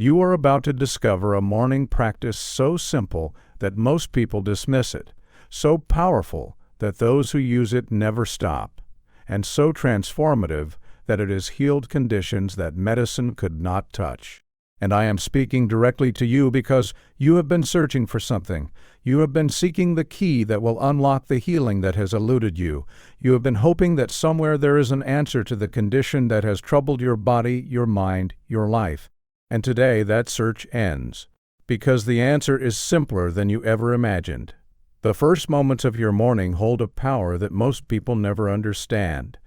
You are about to discover a morning practice so simple that most people dismiss it, so powerful that those who use it never stop, and so transformative that it has healed conditions that medicine could not touch. And I am speaking directly to you because you have been searching for something. You have been seeking the key that will unlock the healing that has eluded you. You have been hoping that somewhere there is an answer to the condition that has troubled your body, your mind, your life. And today that search ends, because the answer is simpler than you ever imagined. The first moments of your morning hold a power that most people never understand.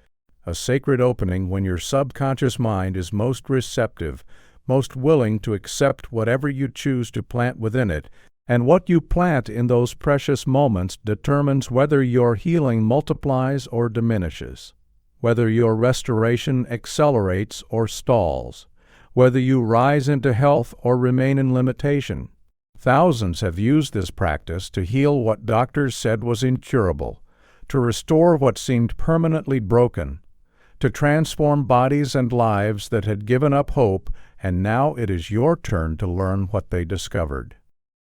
A sacred opening when your subconscious mind is most receptive, most willing to accept whatever you choose to plant within it, and what you plant in those precious moments determines whether your healing multiplies or diminishes, whether your restoration accelerates or stalls, whether you rise into health or remain in limitation. Thousands have used this practice to heal what doctors said was incurable, to restore what seemed permanently broken, to transform bodies and lives that had given up hope, and now it is your turn to learn what they discovered.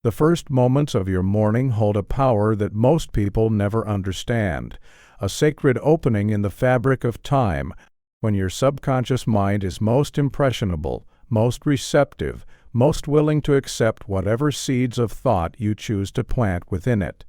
The first moments of your morning hold a power that most people never understand, a sacred opening in the fabric of time, when your subconscious mind is most impressionable, most receptive, most willing to accept whatever seeds of thought you choose to plant within it.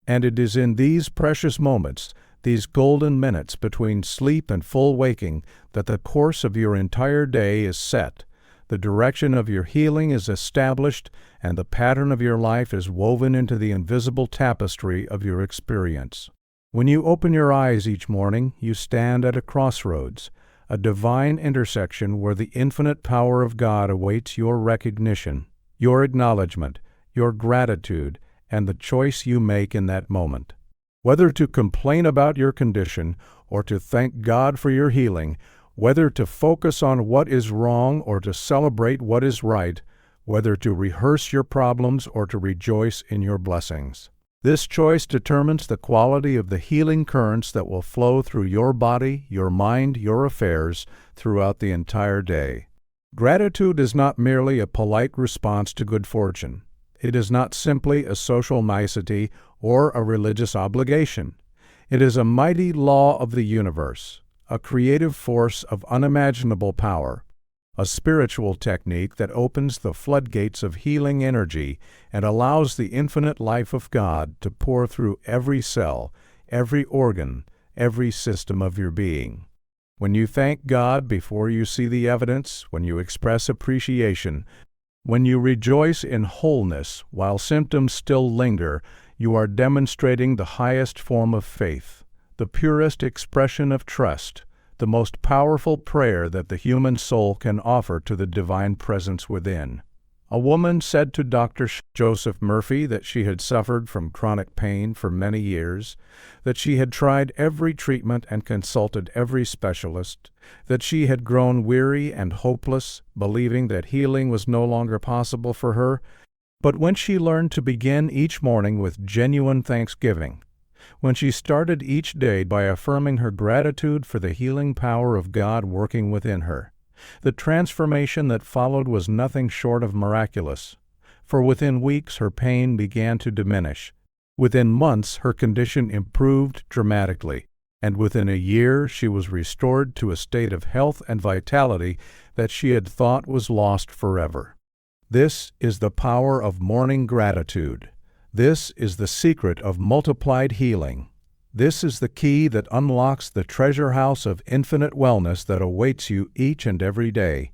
And it is in these precious moments, these golden minutes between sleep and full waking, that the course of your entire day is set, the direction of your healing is established, and the pattern of your life is woven into the invisible tapestry of your experience. When you open your eyes each morning, you stand at a crossroads, a divine intersection where the infinite power of God awaits your recognition, your acknowledgement, your gratitude, and the choice you make in that moment. Whether to complain about your condition or to thank God for your healing, whether to focus on what is wrong or to celebrate what is right, whether to rehearse your problems or to rejoice in your blessings. This choice determines the quality of the healing currents that will flow through your body, your mind, your affairs throughout the entire day. Gratitude is not merely a polite response to good fortune. It is not simply a social nicety or a religious obligation. It is a mighty law of the universe, a creative force of unimaginable power, a spiritual technique that opens the floodgates of healing energy and allows the infinite life of God to pour through every cell, every organ, every system of your being. When you thank God before you see the evidence, when you express appreciation, when you rejoice in wholeness while symptoms still linger, you are demonstrating the highest form of faith, the purest expression of trust, the most powerful prayer that the human soul can offer to the divine presence within. A woman said to Dr. Joseph Murphy that she had suffered from chronic pain for many years, that she had tried every treatment and consulted every specialist, that she had grown weary and hopeless, believing that healing was no longer possible for her. But when she learned to begin each morning with genuine thanksgiving, when she started each day by affirming her gratitude for the healing power of God working within her, the transformation that followed was nothing short of miraculous, for within weeks her pain began to diminish. Within months her condition improved dramatically, and within a year she was restored to a state of health and vitality that she had thought was lost forever. This is the power of morning gratitude. This is the secret of multiplied healing. This is the key that unlocks the treasure house of infinite wellness that awaits you each and every day.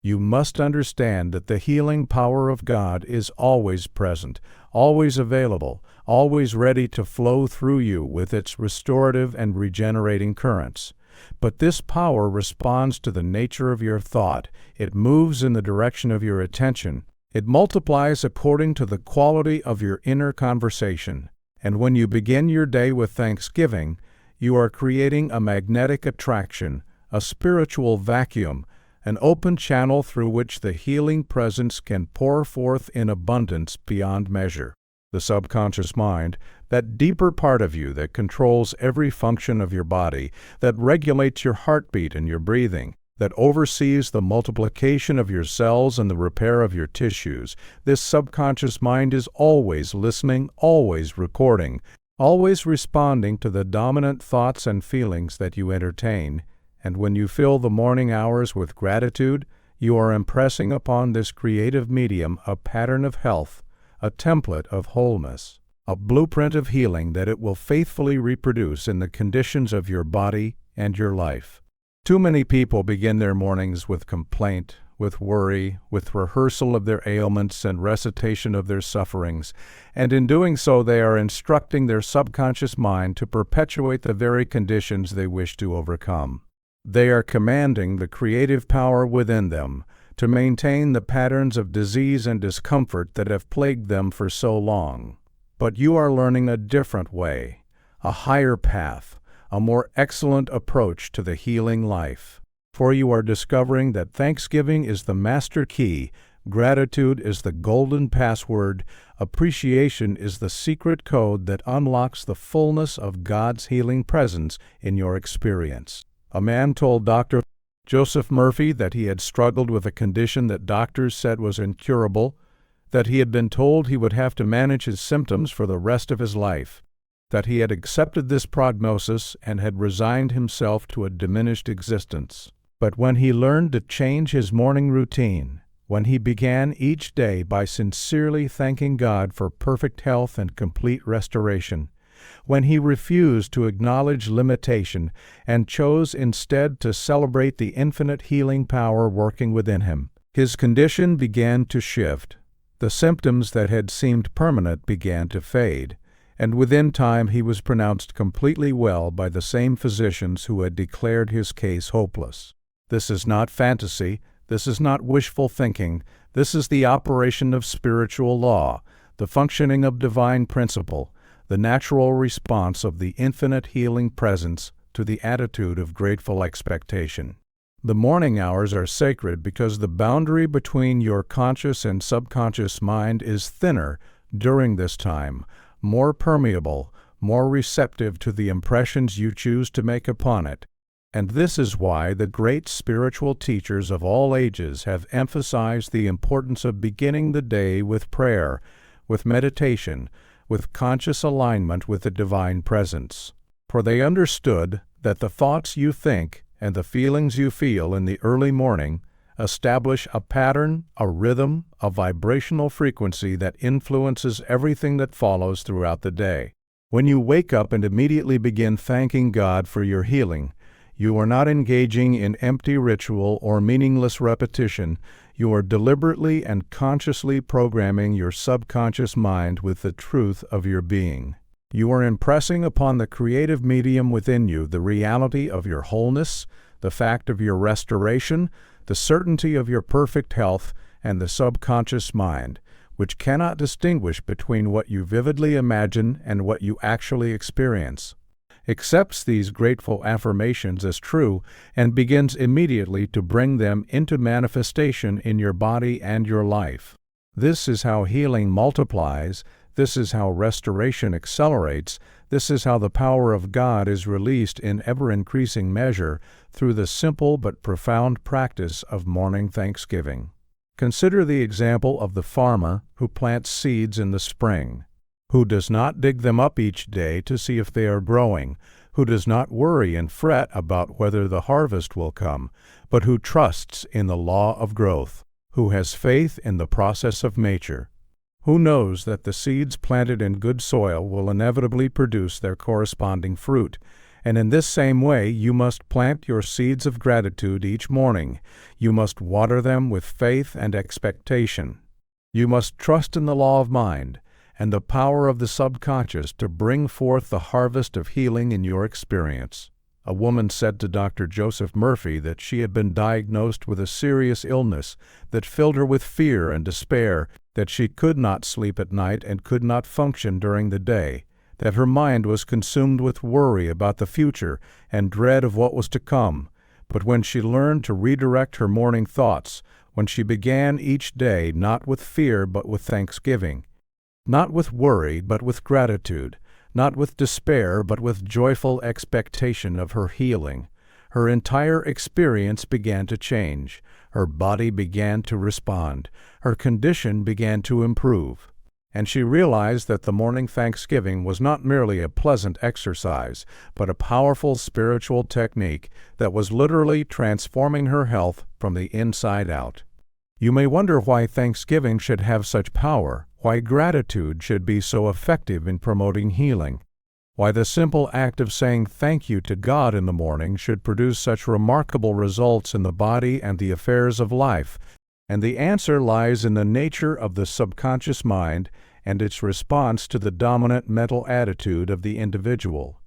You must understand that the healing power of God is always present, always available, always ready to flow through you with its restorative and regenerating currents. But this power responds to the nature of your thought. It moves in the direction of your attention. It multiplies according to the quality of your inner conversation. And when you begin your day with thanksgiving, you are creating a magnetic attraction, a spiritual vacuum, an open channel through which the healing presence can pour forth in abundance beyond measure. The subconscious mind, that deeper part of you that controls every function of your body, that regulates your heartbeat and your breathing, that oversees the multiplication of your cells and the repair of your tissues. This subconscious mind is always listening, always recording, always responding to the dominant thoughts and feelings that you entertain. And when you fill the morning hours with gratitude, you are impressing upon this creative medium a pattern of health, a template of wholeness, a blueprint of healing that it will faithfully reproduce in the conditions of your body and your life. Too many people begin their mornings with complaint, with worry, with rehearsal of their ailments and recitation of their sufferings, and in doing so they are instructing their subconscious mind to perpetuate the very conditions they wish to overcome. They are commanding the creative power within them to maintain the patterns of disease and discomfort that have plagued them for so long. But you are learning a different way, a higher path, a more excellent approach to the healing life. For you are discovering that thanksgiving is the master key, gratitude is the golden password, appreciation is the secret code that unlocks the fullness of God's healing presence in your experience. A man told Dr. Joseph Murphy that he had struggled with a condition that doctors said was incurable, that he had been told he would have to manage his symptoms for the rest of his life, that he had accepted this prognosis and had resigned himself to a diminished existence. But when he learned to change his morning routine, when he began each day by sincerely thanking God for perfect health and complete restoration, when he refused to acknowledge limitation and chose instead to celebrate the infinite healing power working within him, his condition began to shift. The symptoms that had seemed permanent began to fade, and within time he was pronounced completely well by the same physicians who had declared his case hopeless. This is not fantasy, this is not wishful thinking, this is the operation of spiritual law, the functioning of divine principle, the natural response of the infinite healing presence to the attitude of grateful expectation. The morning hours are sacred because the boundary between your conscious and subconscious mind is thinner during this time, more permeable, more receptive to the impressions you choose to make upon it. And this is why the great spiritual teachers of all ages have emphasized the importance of beginning the day with prayer, with meditation, with conscious alignment with the divine presence. For they understood that the thoughts you think and the feelings you feel in the early morning establish a pattern, a rhythm, a vibrational frequency that influences everything that follows throughout the day. When you wake up and immediately begin thanking God for your healing, you are not engaging in empty ritual or meaningless repetition. You are deliberately and consciously programming your subconscious mind with the truth of your being. You are impressing upon the creative medium within you the reality of your wholeness, the fact of your restoration, the certainty of your perfect health, and the subconscious mind, which cannot distinguish between what you vividly imagine and what you actually experience, accepts these grateful affirmations as true and begins immediately to bring them into manifestation in your body and your life. This is how healing multiplies, this is how restoration accelerates, this is how the power of God is released in ever-increasing measure through the simple but profound practice of morning thanksgiving. Consider the example of the farmer who plants seeds in the spring, who does not dig them up each day to see if they are growing, who does not worry and fret about whether the harvest will come, but who trusts in the law of growth, who has faith in the process of nature, who knows that the seeds planted in good soil will inevitably produce their corresponding fruit. And in this same way, you must plant your seeds of gratitude each morning. You must water them with faith and expectation. You must trust in the law of mind and the power of the subconscious to bring forth the harvest of healing in your experience. A woman said to Dr. Joseph Murphy that she had been diagnosed with a serious illness that filled her with fear and despair, that she could not sleep at night and could not function during the day, that her mind was consumed with worry about the future and dread of what was to come. But when she learned to redirect her morning thoughts, when she began each day not with fear but with thanksgiving, not with worry but with gratitude, not with despair but with joyful expectation of her healing, her entire experience began to change. Her body began to respond. Her condition began to improve. And she realized that the morning thanksgiving was not merely a pleasant exercise, but a powerful spiritual technique that was literally transforming her health from the inside out. You may wonder why Thanksgiving should have such power, why gratitude should be so effective in promoting healing, why the simple act of saying thank you to God in the morning should produce such remarkable results in the body and the affairs of life. And the answer lies in the nature of the subconscious mind and its response to the dominant mental attitude of the individual.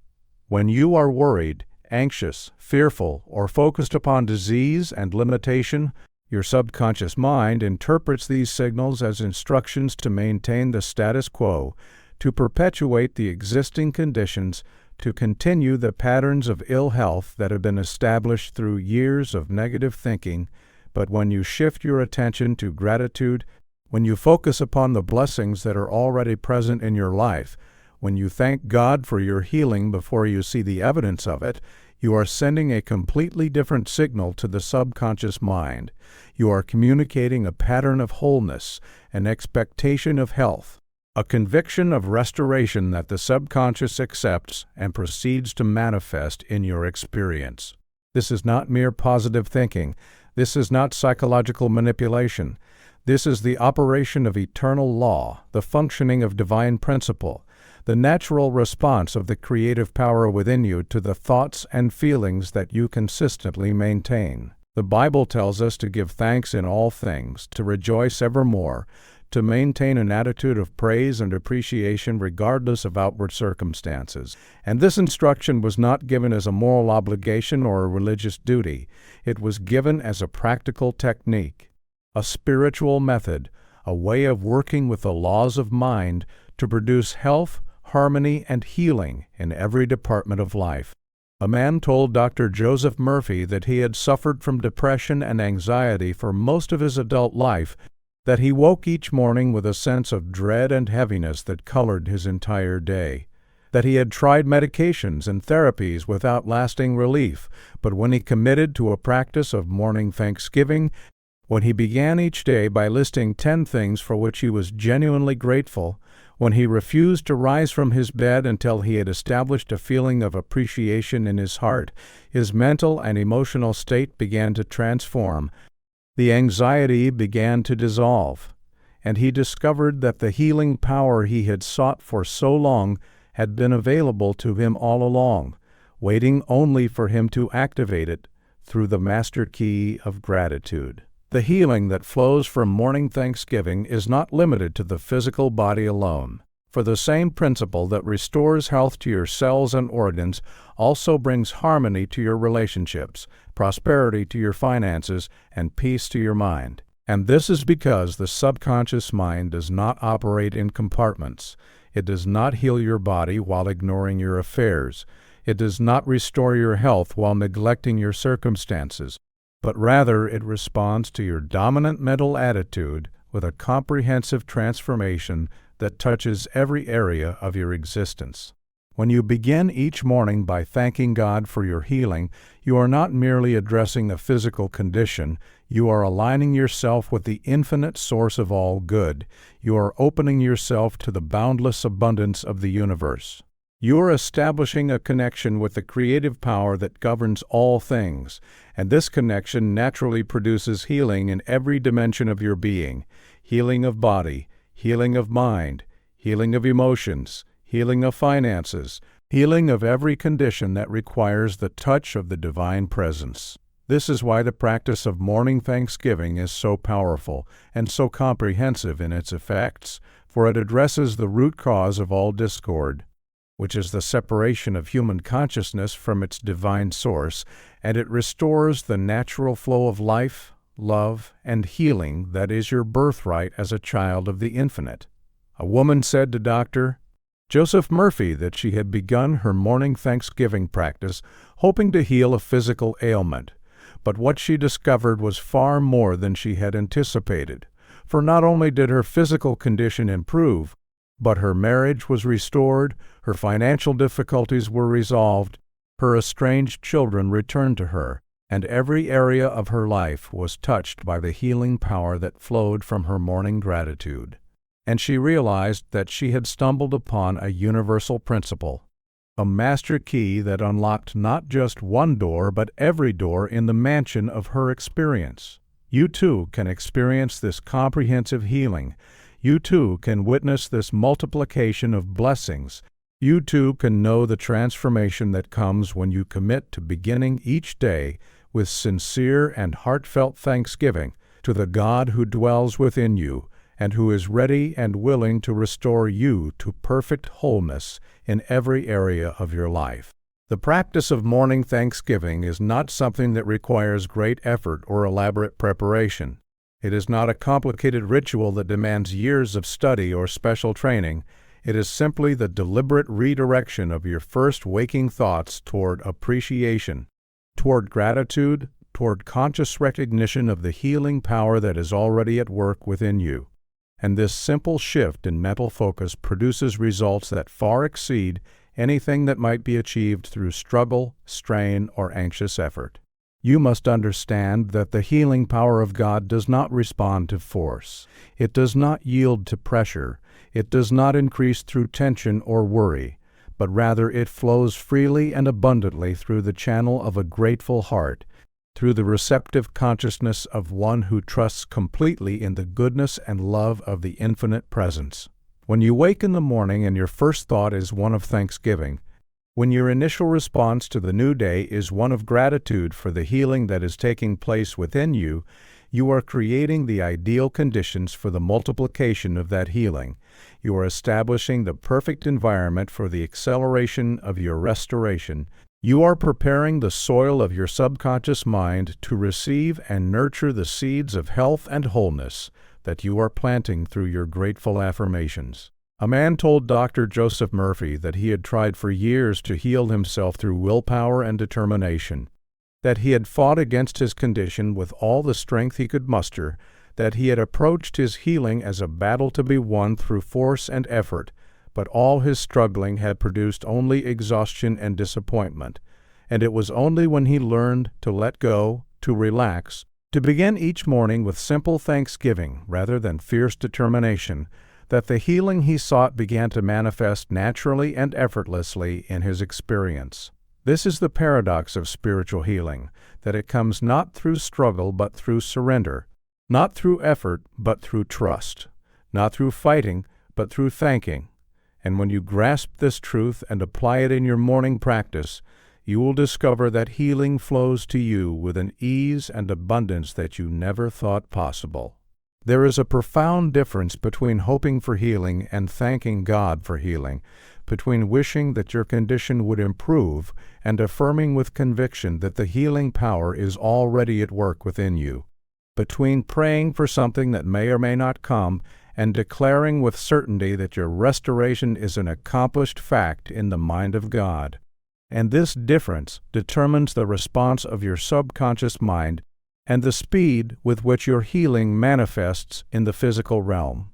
When you are worried, anxious, fearful, or focused upon disease and limitation, your subconscious mind interprets these signals as instructions to maintain the status quo, to perpetuate the existing conditions, to continue the patterns of ill health that have been established through years of negative thinking. But when you shift your attention to gratitude, when you focus upon the blessings that are already present in your life, when you thank God for your healing before you see the evidence of it, you are sending a completely different signal to the subconscious mind. You are communicating a pattern of wholeness, an expectation of health, a conviction of restoration that the subconscious accepts and proceeds to manifest in your experience. This is not mere positive thinking. This is not psychological manipulation. This is the operation of eternal law, the functioning of divine principle, the natural response of the creative power within you to the thoughts and feelings that you consistently maintain. The Bible tells us to give thanks in all things, to rejoice evermore, to maintain an attitude of praise and appreciation regardless of outward circumstances. And this instruction was not given as a moral obligation or a religious duty. It was given as a practical technique, a spiritual method, a way of working with the laws of mind to produce health, harmony, and healing in every department of life. A man told Dr. Joseph Murphy that he had suffered from depression and anxiety for most of his adult life, that he woke each morning with a sense of dread and heaviness that colored his entire day, that he had tried medications and therapies without lasting relief, but when he committed to a practice of morning thanksgiving, when he began each day by listing 10 things for which he was genuinely grateful, when he refused to rise from his bed until he had established a feeling of appreciation in his heart, his mental and emotional state began to transform. The anxiety began to dissolve, and he discovered that the healing power he had sought for so long had been available to him all along, waiting only for him to activate it through the master key of gratitude. The healing that flows from morning thanksgiving is not limited to the physical body alone, for the same principle that restores health to your cells and organs also brings harmony to your relationships, prosperity to your finances, and peace to your mind. And this is because the subconscious mind does not operate in compartments. It does not heal your body while ignoring your affairs. It does not restore your health while neglecting your circumstances, but rather it responds to your dominant mental attitude with a comprehensive transformation that touches every area of your existence. When you begin each morning by thanking God for your healing, you are not merely addressing a physical condition, you are aligning yourself with the infinite source of all good. You are opening yourself to the boundless abundance of the universe. You are establishing a connection with the creative power that governs all things, and this connection naturally produces healing in every dimension of your being: healing of body, healing of mind, healing of emotions, healing of finances, healing of every condition that requires the touch of the divine presence. This is why the practice of morning thanksgiving is so powerful and so comprehensive in its effects, for it addresses the root cause of all discord, which is the separation of human consciousness from its divine source, and it restores the natural flow of life, love, and healing that is your birthright as a child of the infinite. A woman said to Dr. Joseph Murphy that she had begun her morning thanksgiving practice hoping to heal a physical ailment, but what she discovered was far more than she had anticipated, for not only did her physical condition improve, but her marriage was restored, her financial difficulties were resolved, Her estranged children returned to her, and every area of her life was touched by the healing power that flowed from her morning gratitude. And she realized that she had stumbled upon a universal principle, a master key that unlocked not just one door but every door in the mansion of her experience. You too can experience this comprehensive healing. You too can witness this multiplication of blessings. You too can know the transformation that comes when you commit to beginning each day with sincere and heartfelt thanksgiving to the God who dwells within you and who is ready and willing to restore you to perfect wholeness in every area of your life. The practice of morning thanksgiving is not something that requires great effort or elaborate preparation. It is not a complicated ritual that demands years of study or special training. It is simply the deliberate redirection of your first waking thoughts toward appreciation, toward gratitude, toward conscious recognition of the healing power that is already at work within you. And this simple shift in mental focus produces results that far exceed anything that might be achieved through struggle, strain, or anxious effort. You must understand that the healing power of God does not respond to force. It does not yield to pressure. It does not increase through tension or worry, but rather it flows freely and abundantly through the channel of a grateful heart, through the receptive consciousness of one who trusts completely in the goodness and love of the infinite presence. When you wake in the morning and your first thought is one of thanksgiving, when your initial response to the new day is one of gratitude for the healing that is taking place within you, you are creating the ideal conditions for the multiplication of that healing. You are establishing the perfect environment for the acceleration of your restoration. You are preparing the soil of your subconscious mind to receive and nurture the seeds of health and wholeness that you are planting through your grateful affirmations. A man told Dr. Joseph Murphy that he had tried for years to heal himself through willpower and determination, that he had fought against his condition with all the strength he could muster, that he had approached his healing as a battle to be won through force and effort, but all his struggling had produced only exhaustion and disappointment, and it was only when he learned to let go, to relax, to begin each morning with simple thanksgiving rather than fierce determination, that the healing he sought began to manifest naturally and effortlessly in his experience. This is the paradox of spiritual healing, that it comes not through struggle but through surrender, not through effort but through trust, not through fighting but through thanking. And when you grasp this truth and apply it in your morning practice, you will discover that healing flows to you with an ease and abundance that you never thought possible. There is a profound difference between hoping for healing and thanking God for healing, between wishing that your condition would improve and affirming with conviction that the healing power is already at work within you, between praying for something that may or may not come and declaring with certainty that your restoration is an accomplished fact in the mind of God. And this difference determines the response of your subconscious mind and the speed with which your healing manifests in the physical realm.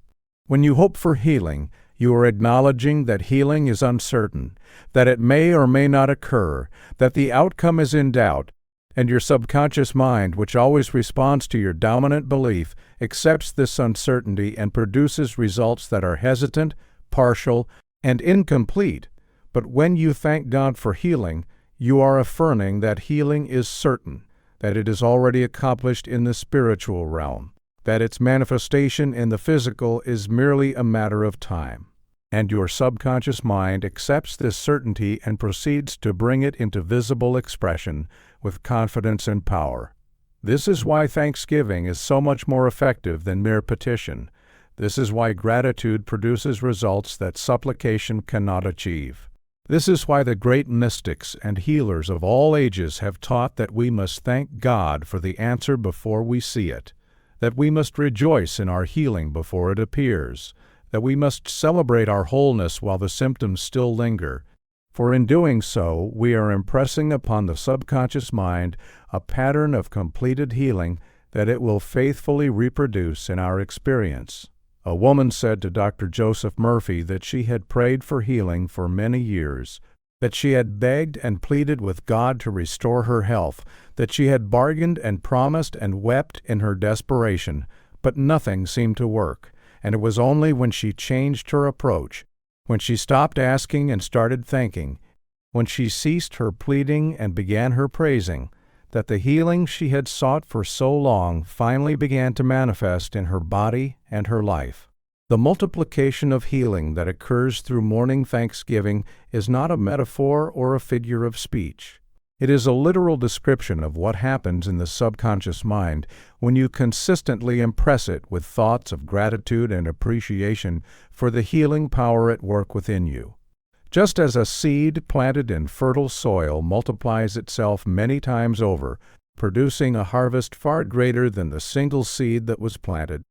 When you hope for healing, you are acknowledging that healing is uncertain, that it may or may not occur, that the outcome is in doubt, and your subconscious mind, which always responds to your dominant belief, accepts this uncertainty and produces results that are hesitant, partial, and incomplete. But when you thank God for healing, you are affirming that healing is certain, that it is already accomplished in the spiritual realm, that its manifestation in the physical is merely a matter of time. And your subconscious mind accepts this certainty and proceeds to bring it into visible expression with confidence and power. This is why thanksgiving is so much more effective than mere petition. This is why gratitude produces results that supplication cannot achieve. This is why the great mystics and healers of all ages have taught that we must thank God for the answer before we see it, that we must rejoice in our healing before it appears, that we must celebrate our wholeness while the symptoms still linger, for in doing so we are impressing upon the subconscious mind a pattern of completed healing that it will faithfully reproduce in our experience. A woman said to Dr. Joseph Murphy that she had prayed for healing for many years, that she had begged and pleaded with God to restore her health, that she had bargained and promised and wept in her desperation, but nothing seemed to work, and it was only when she changed her approach, when she stopped asking and started thanking, when she ceased her pleading and began her praising, that the healing she had sought for so long finally began to manifest in her body and her life. The multiplication of healing that occurs through morning thanksgiving is not a metaphor or a figure of speech. It is a literal description of what happens in the subconscious mind when you consistently impress it with thoughts of gratitude and appreciation for the healing power at work within you. Just as a seed planted in fertile soil multiplies itself many times over, producing a harvest far greater than the single seed that was planted,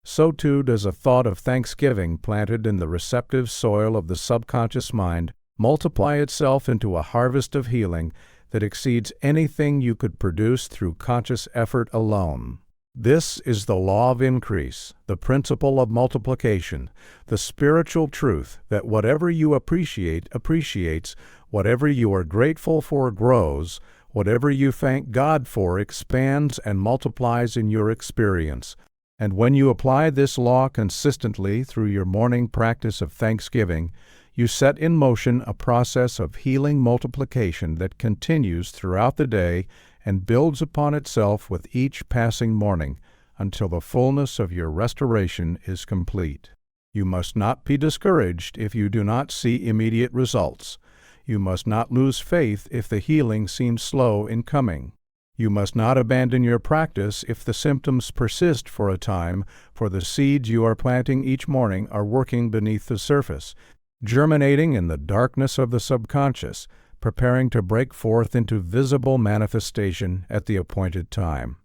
so too does a thought of thanksgiving planted in the receptive soil of the subconscious mind multiply itself into a harvest of healing that exceeds anything you could produce through conscious effort alone. This is the law of increase, the principle of multiplication, the spiritual truth that whatever you appreciate appreciates, whatever you are grateful for grows, whatever you thank God for expands and multiplies in your experience. And when you apply this law consistently through your morning practice of thanksgiving, you set in motion a process of healing multiplication that continues throughout the day and builds upon itself with each passing morning until the fullness of your restoration is complete. You must not be discouraged if you do not see immediate results. You must not lose faith if the healing seems slow in coming. You must not abandon your practice if the symptoms persist for a time, for the seeds you are planting each morning are working beneath the surface, germinating in the darkness of the subconscious, preparing to break forth into visible manifestation at the appointed time.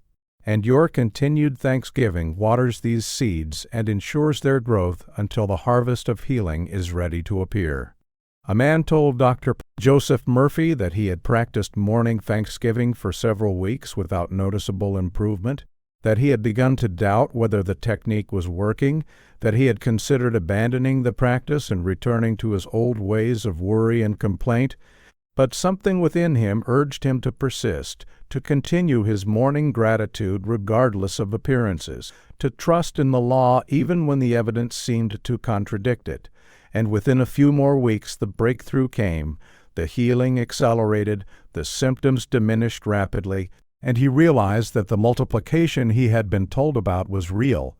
And your continued thanksgiving waters these seeds and ensures their growth until the harvest of healing is ready to appear. A man told Dr. Joseph Murphy that he had practiced morning thanksgiving for several weeks without noticeable improvement, that he had begun to doubt whether the technique was working, that he had considered abandoning the practice and returning to his old ways of worry and complaint, but something within him urged him to persist, to continue his morning gratitude regardless of appearances, to trust in the law even when the evidence seemed to contradict it. And within a few more weeks the breakthrough came, the healing accelerated, the symptoms diminished rapidly, and he realized that the multiplication he had been told about was real,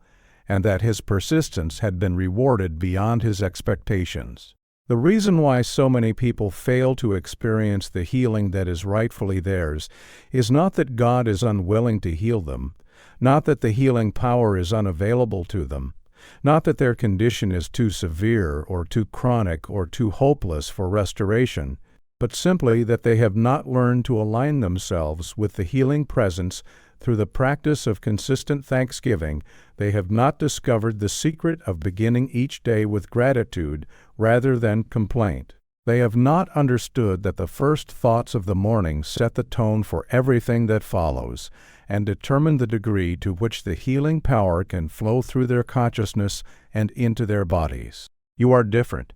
and that his persistence had been rewarded beyond his expectations. The reason why so many people fail to experience the healing that is rightfully theirs is not that God is unwilling to heal them, not that the healing power is unavailable to them, not that their condition is too severe or too chronic or too hopeless for restoration, but simply that they have not learned to align themselves with the healing presence through the practice of consistent thanksgiving. They have not discovered the secret of beginning each day with gratitude rather than complaint. They have not understood that the first thoughts of the morning set the tone for everything that follows, and determine the degree to which the healing power can flow through their consciousness and into their bodies. You are different.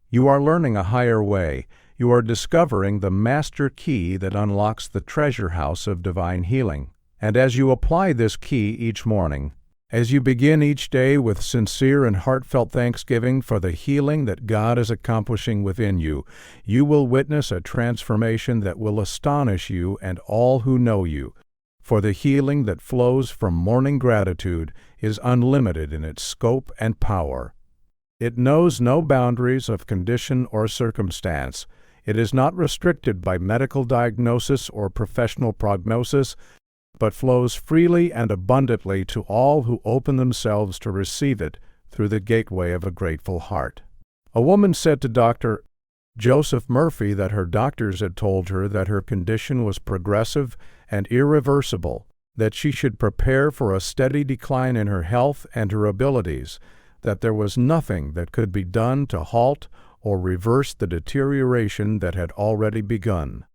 You are learning a higher way. You are discovering the master key that unlocks the treasure house of divine healing. And as you apply this key each morning, as you begin each day with sincere and heartfelt thanksgiving for the healing that God is accomplishing within you, you will witness a transformation that will astonish you and all who know you. For the healing that flows from morning gratitude is unlimited in its scope and power. It knows no boundaries of condition or circumstance. It is not restricted by medical diagnosis or professional prognosis, but flows freely and abundantly to all who open themselves to receive it through the gateway of a grateful heart. A woman said to Dr. Joseph Murphy that her doctors had told her that her condition was progressive and irreversible, that she should prepare for a steady decline in her health and her abilities, that there was nothing that could be done to halt or reverse the deterioration that had already begun.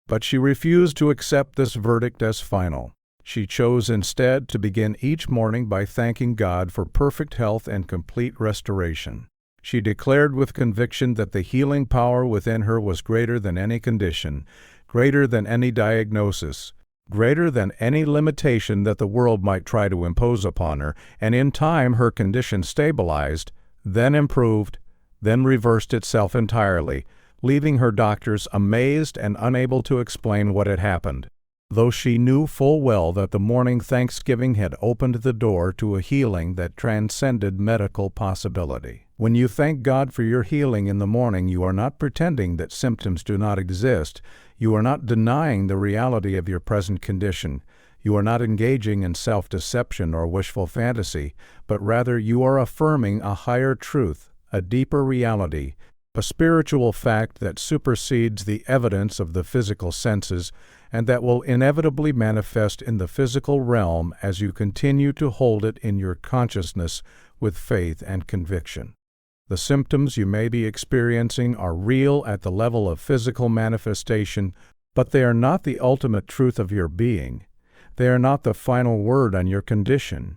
But she refused to accept this verdict as final. She chose instead to begin each morning by thanking God for perfect health and complete restoration. She declared with conviction that the healing power within her was greater than any condition, greater than any diagnosis, greater than any limitation that the world might try to impose upon her, and in time her condition stabilized, then improved, then reversed itself entirely, leaving her doctors amazed and unable to explain what had happened, though she knew full well that the morning thanksgiving had opened the door to a healing that transcended medical possibility. When you thank God for your healing in the morning, you are not pretending that symptoms do not exist. You are not denying the reality of your present condition. You are not engaging in self-deception or wishful fantasy, but rather you are affirming a higher truth, a deeper reality, a spiritual fact that supersedes the evidence of the physical senses and that will inevitably manifest in the physical realm as you continue to hold it in your consciousness with faith and conviction. The symptoms you may be experiencing are real at the level of physical manifestation, but they are not the ultimate truth of your being. They are not the final word on your condition.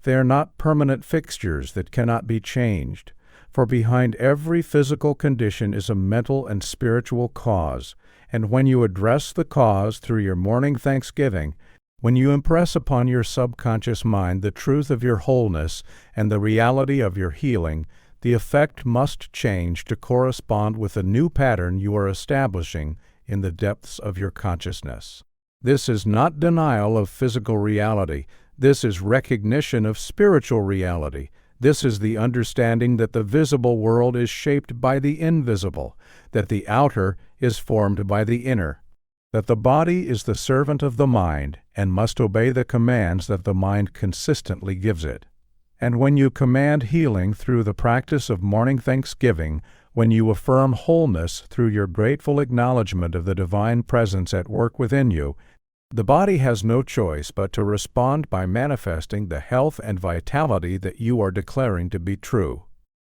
They are not permanent fixtures that cannot be changed. For behind every physical condition is a mental and spiritual cause, and when you address the cause through your morning thanksgiving, when you impress upon your subconscious mind the truth of your wholeness and the reality of your healing, the effect must change to correspond with the new pattern you are establishing in the depths of your consciousness. This is not denial of physical reality. This is recognition of spiritual reality. This is the understanding that the visible world is shaped by the invisible, that the outer is formed by the inner, that the body is the servant of the mind and must obey the commands that the mind consistently gives it. And when you command healing through the practice of morning thanksgiving, when you affirm wholeness through your grateful acknowledgement of the divine presence at work within you, the body has no choice but to respond by manifesting the health and vitality that you are declaring to be true.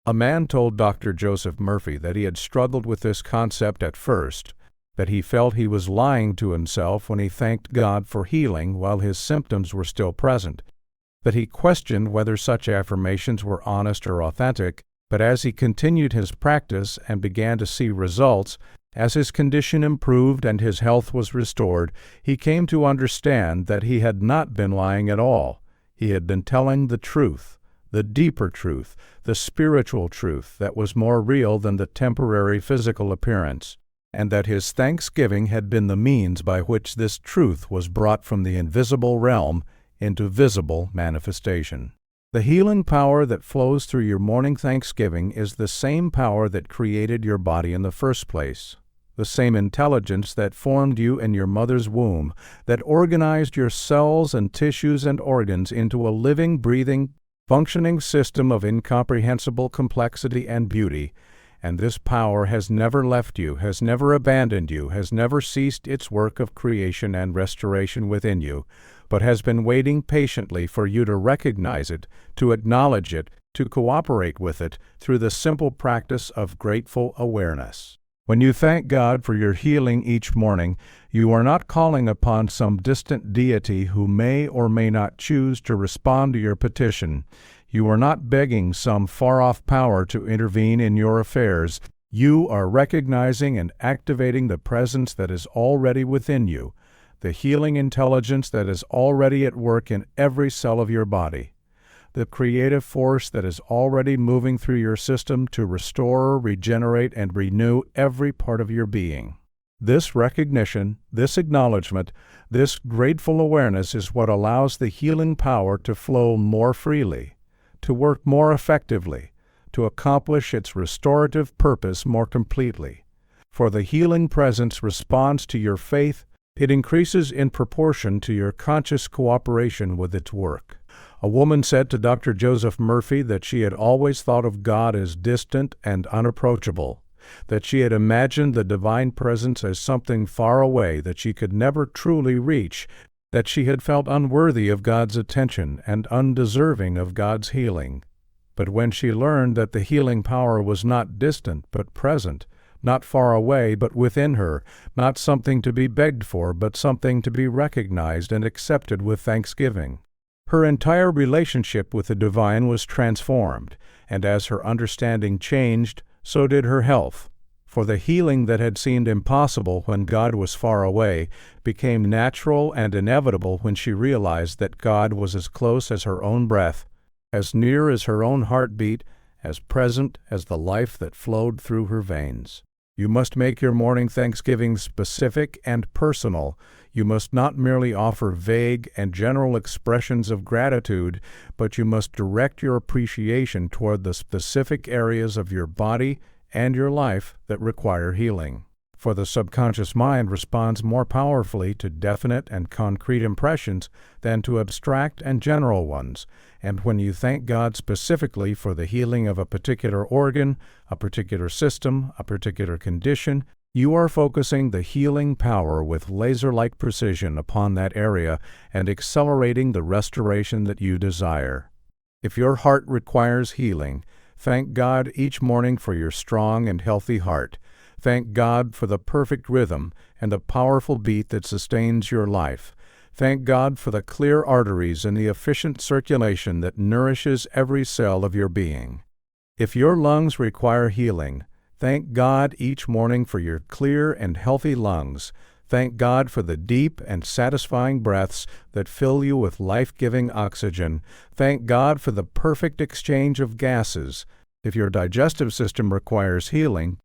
A man told Dr. Joseph Murphy that he had struggled with this concept at first, that he felt he was lying to himself when he thanked God for healing while his symptoms were still present, that he questioned whether such affirmations were honest or authentic, but as he continued his practice and began to see results, as his condition improved and his health was restored, he came to understand that he had not been lying at all. He had been telling the truth, the deeper truth, the spiritual truth that was more real than the temporary physical appearance, and that his thanksgiving had been the means by which this truth was brought from the invisible realm into visible manifestation. The healing power that flows through your morning thanksgiving is the same power that created your body in the first place, the same intelligence that formed you in your mother's womb, that organized your cells and tissues and organs into a living, breathing, functioning system of incomprehensible complexity and beauty, and this power has never left you, has never abandoned you, has never ceased its work of creation and restoration within you, but has been waiting patiently for you to recognize it, to acknowledge it, to cooperate with it through the simple practice of grateful awareness. When you thank God for your healing each morning, you are not calling upon some distant deity who may or may not choose to respond to your petition. You are not begging some far-off power to intervene in your affairs. You are recognizing and activating the presence that is already within you, the healing intelligence that is already at work in every cell of your body, the creative force that is already moving through your system to restore, regenerate, and renew every part of your being. This recognition, this acknowledgement, this grateful awareness is what allows the healing power to flow more freely, to work more effectively, to accomplish its restorative purpose more completely. For the healing presence responds to your faith. It increases in proportion to your conscious cooperation with its work. A woman said to Dr. Joseph Murphy that she had always thought of God as distant and unapproachable, that she had imagined the divine presence as something far away that she could never truly reach, that she had felt unworthy of God's attention and undeserving of God's healing. But when she learned that the healing power was not distant but present, not far away but within her, not something to be begged for but something to be recognized and accepted with thanksgiving, her entire relationship with the divine was transformed, and as her understanding changed, so did her health. For the healing that had seemed impossible when God was far away became natural and inevitable when she realized that God was as close as her own breath, as near as her own heartbeat, as present as the life that flowed through her veins. You must make your morning thanksgiving specific and personal. You must not merely offer vague and general expressions of gratitude, but you must direct your appreciation toward the specific areas of your body and your life that require healing. For the subconscious mind responds more powerfully to definite and concrete impressions than to abstract and general ones, and when you thank God specifically for the healing of a particular organ, a particular system, a particular condition, you are focusing the healing power with laser-like precision upon that area and accelerating the restoration that you desire. If your heart requires healing, thank God each morning for your strong and healthy heart. Thank God for the perfect rhythm and the powerful beat that sustains your life. Thank God for the clear arteries and the efficient circulation that nourishes every cell of your being. If your lungs require healing, thank God each morning for your clear and healthy lungs. Thank God for the deep and satisfying breaths that fill you with life-giving oxygen. Thank God for the perfect exchange of gases. If your digestive system requires healing,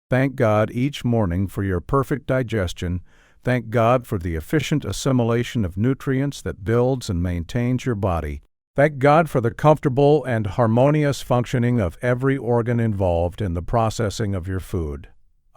thank God each morning for your perfect digestion. Thank God for the efficient assimilation of nutrients that builds and maintains your body. Thank God for the comfortable and harmonious functioning of every organ involved in the processing of your food.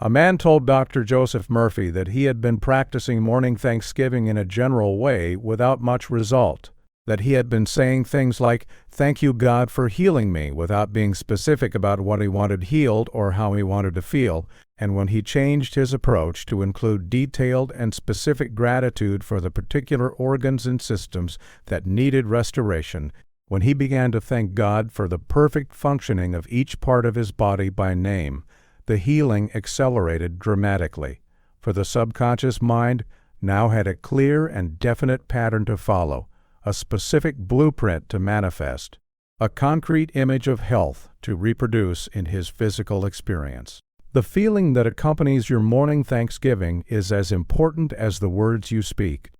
A man told Dr. Joseph Murphy that he had been practicing morning thanksgiving in a general way without much result, that he had been saying things like, "Thank you, God, for healing me," without being specific about what he wanted healed or how he wanted to feel, and when he changed his approach to include detailed and specific gratitude for the particular organs and systems that needed restoration, when he began to thank God for the perfect functioning of each part of his body by name, the healing accelerated dramatically, for the subconscious mind now had a clear and definite pattern to follow, a specific blueprint to manifest, a concrete image of health to reproduce in his physical experience. The feeling that accompanies your morning thanksgiving is as important as the words you speak,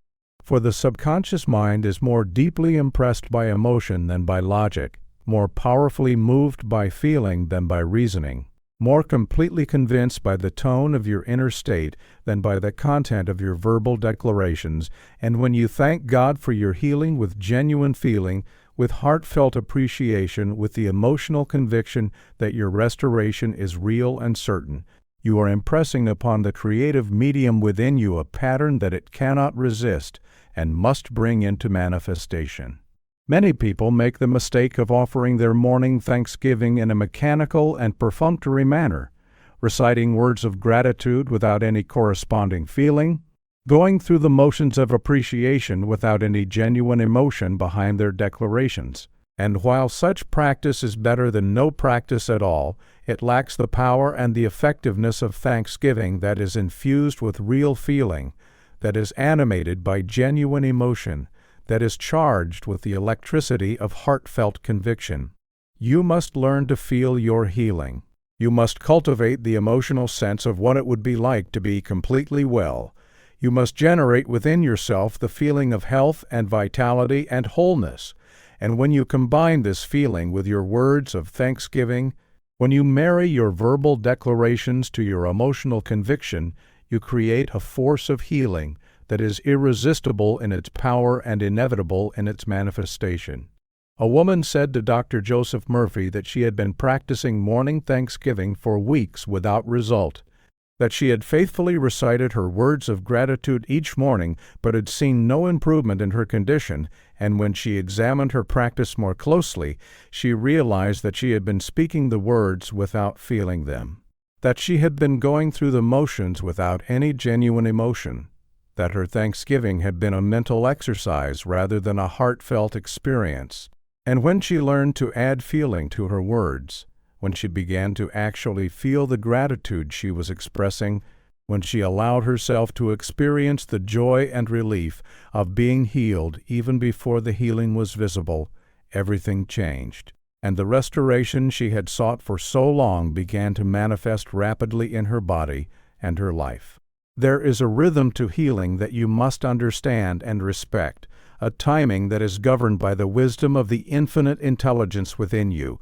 for the subconscious mind is more deeply impressed by emotion than by logic, more powerfully moved by feeling than by reasoning, more completely convinced by the tone of your inner state than by the content of your verbal declarations, and when you thank God for your healing with genuine feeling, with heartfelt appreciation, with the emotional conviction that your restoration is real and certain, you are impressing upon the creative medium within you a pattern that it cannot resist and must bring into manifestation. Many people make the mistake of offering their morning thanksgiving in a mechanical and perfunctory manner, reciting words of gratitude without any corresponding feeling, going through the motions of appreciation without any genuine emotion behind their declarations. And while such practice is better than no practice at all, it lacks the power and the effectiveness of thanksgiving that is infused with real feeling, that is animated by genuine emotion, that is charged with the electricity of heartfelt conviction. You must learn to feel your healing. You must cultivate the emotional sense of what it would be like to be completely well. You must generate within yourself the feeling of health and vitality and wholeness. And when you combine this feeling with your words of thanksgiving, when you marry your verbal declarations to your emotional conviction, you create a force of healing that is irresistible in its power and inevitable in its manifestation. A woman said to Dr. Joseph Murphy that she had been practicing morning thanksgiving for weeks without result, that she had faithfully recited her words of gratitude each morning but had seen no improvement in her condition, and when she examined her practice more closely, she realized that she had been speaking the words without feeling them, that she had been going through the motions without any genuine emotion, that her thanksgiving had been a mental exercise rather than a heartfelt experience. And when she learned to add feeling to her words, when she began to actually feel the gratitude she was expressing, when she allowed herself to experience the joy and relief of being healed even before the healing was visible, everything changed. and the restoration she had sought for so long began to manifest rapidly in her body and her life. There is a rhythm to healing that you must understand and respect, a timing that is governed by the wisdom of the infinite intelligence within you,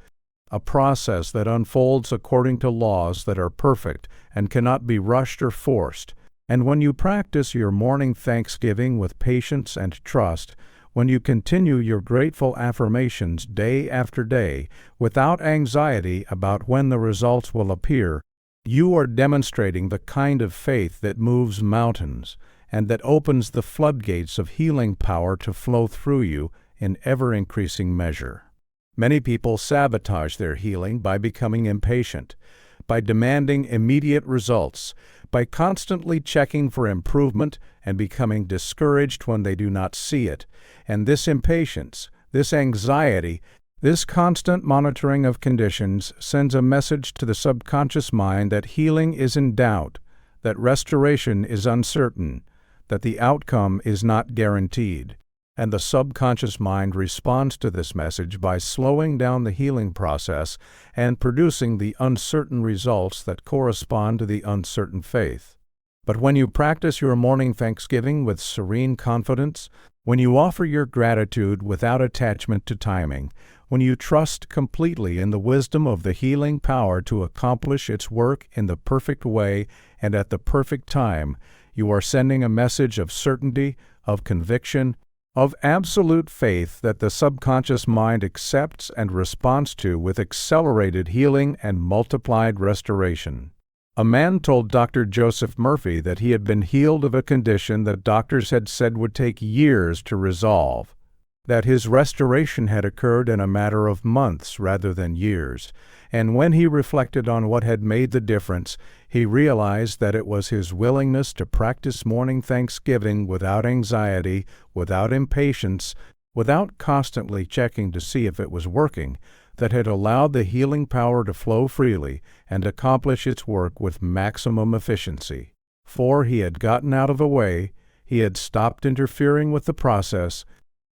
a process that unfolds according to laws that are perfect and cannot be rushed or forced. And when you practice your morning thanksgiving with patience and trust, when you continue your grateful affirmations day after day without anxiety about when the results will appear, you are demonstrating the kind of faith that moves mountains and that opens the floodgates of healing power to flow through you in ever-increasing measure. Many people sabotage their healing by becoming impatient, by demanding immediate results, by constantly checking for improvement and becoming discouraged when they do not see it. And this impatience, this anxiety, this constant monitoring of conditions sends a message to the subconscious mind that healing is in doubt, that restoration is uncertain, that the outcome is not guaranteed. And the subconscious mind responds to this message by slowing down the healing process and producing the uncertain results that correspond to the uncertain faith. But when you practice your morning thanksgiving with serene confidence, when you offer your gratitude without attachment to timing, when you trust completely in the wisdom of the healing power to accomplish its work in the perfect way and at the perfect time, you are sending a message of certainty, of conviction, of absolute faith that the subconscious mind accepts and responds to with accelerated healing and multiplied restoration. A man told Dr. Joseph Murphy that he had been healed of a condition that doctors had said would take years to resolve, that his restoration had occurred in a matter of months rather than years, and when he reflected on what had made the difference, he realized that it was his willingness to practice morning thanksgiving without anxiety, without impatience, without constantly checking to see if it was working, that had allowed the healing power to flow freely and accomplish its work with maximum efficiency. For he had gotten out of the way, he had stopped interfering with the process,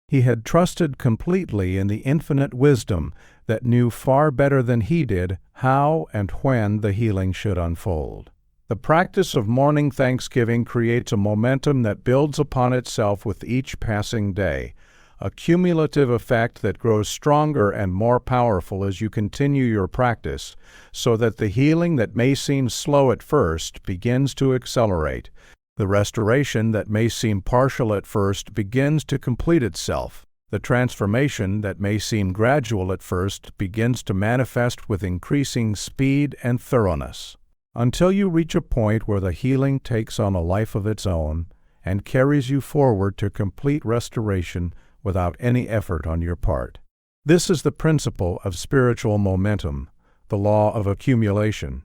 he had trusted completely in the infinite wisdom that knew far better than he did how and when the healing should unfold. The practice of morning thanksgiving creates a momentum that builds upon itself with each passing day, a cumulative effect that grows stronger and more powerful as you continue your practice, so that the healing that may seem slow at first begins to accelerate. The restoration that may seem partial at first begins to complete itself. The transformation that may seem gradual at first begins to manifest with increasing speed and thoroughness, until you reach a point where the healing takes on a life of its own and carries you forward to complete restoration without any effort on your part. This is the principle of spiritual momentum, the law of accumulation.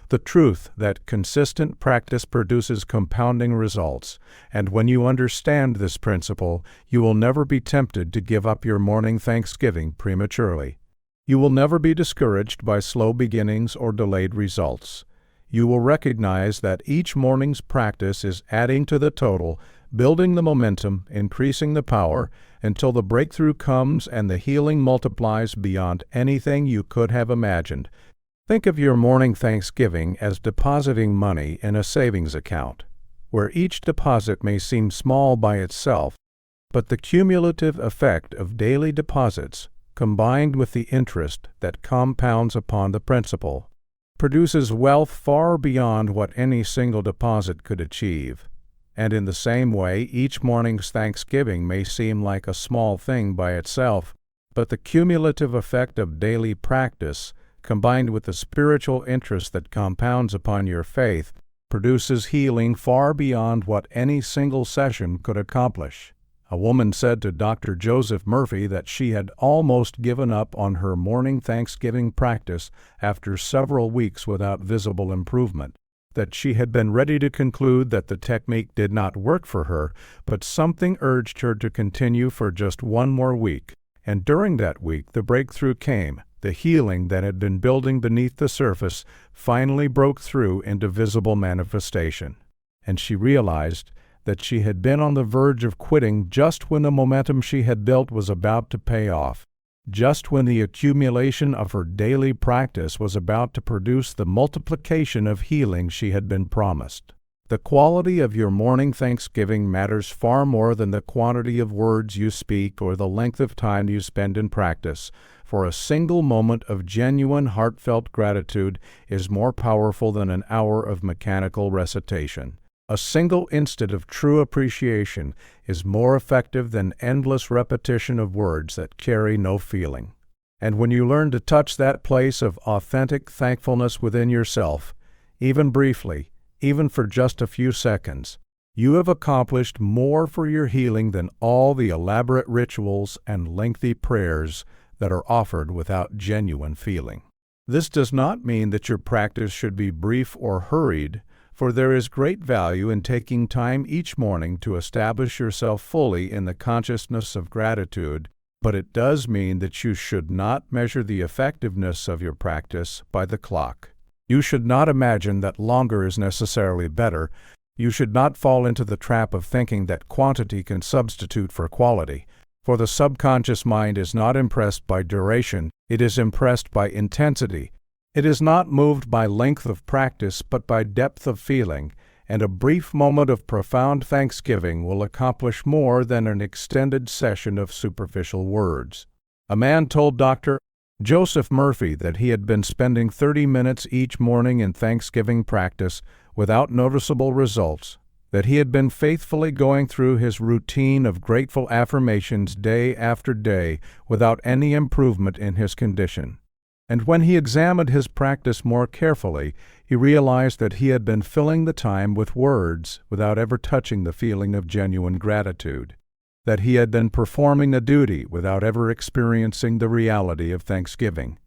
The truth that consistent practice produces compounding results, and when you understand this principle, you will never be tempted to give up your morning thanksgiving prematurely. You will never be discouraged by slow beginnings or delayed results. You will recognize that each morning's practice is adding to the total, building the momentum, increasing the power, until the breakthrough comes and the healing multiplies beyond anything you could have imagined. Think of your morning thanksgiving as depositing money in a savings account, where each deposit may seem small by itself, but the cumulative effect of daily deposits, combined with the interest that compounds upon the principal, produces wealth far beyond what any single deposit could achieve. And in the same way, each morning's thanksgiving may seem like a small thing by itself, but the cumulative effect of daily practice, combined with the spiritual interest that compounds upon your faith, produces healing far beyond what any single session could accomplish. A woman said to Dr. Joseph Murphy that she had almost given up on her morning thanksgiving practice after several weeks without visible improvement, that she had been ready to conclude that the technique did not work for her, but something urged her to continue for just one more week. And during that week the breakthrough came. The healing that had been building beneath the surface finally broke through into visible manifestation, and she realized that she had been on the verge of quitting just when the momentum she had built was about to pay off. just when the accumulation of her daily practice was about to produce the multiplication of healing she had been promised. The quality of your morning thanksgiving matters far more than the quantity of words you speak or the length of time you spend in practice, for a single moment of genuine heartfelt gratitude is more powerful than an hour of mechanical recitation. A single instant of true appreciation is more effective than endless repetition of words that carry no feeling. And when you learn to touch that place of authentic thankfulness within yourself, even briefly, even for just a few seconds, you have accomplished more for your healing than all the elaborate rituals and lengthy prayers that are offered without genuine feeling. This does not mean that your practice should be brief or hurried, for there is great value in taking time each morning to establish yourself fully in the consciousness of gratitude, but it does mean that you should not measure the effectiveness of your practice by the clock. You should not imagine that longer is necessarily better. You should not fall into the trap of thinking that quantity can substitute for quality, for the subconscious mind is not impressed by duration, it is impressed by intensity. It is not moved by length of practice, but by depth of feeling, and a brief moment of profound thanksgiving will accomplish more than an extended session of superficial words. A man told Dr. Joseph Murphy that he had been spending 30 minutes each morning in Thanksgiving practice without noticeable results, that he had been faithfully going through his routine of grateful affirmations day after day without any improvement in his condition. And when he examined his practice more carefully, he realized that he had been filling the time with words without ever touching the feeling of genuine gratitude, that he had been performing a duty without ever experiencing the reality of thanksgiving.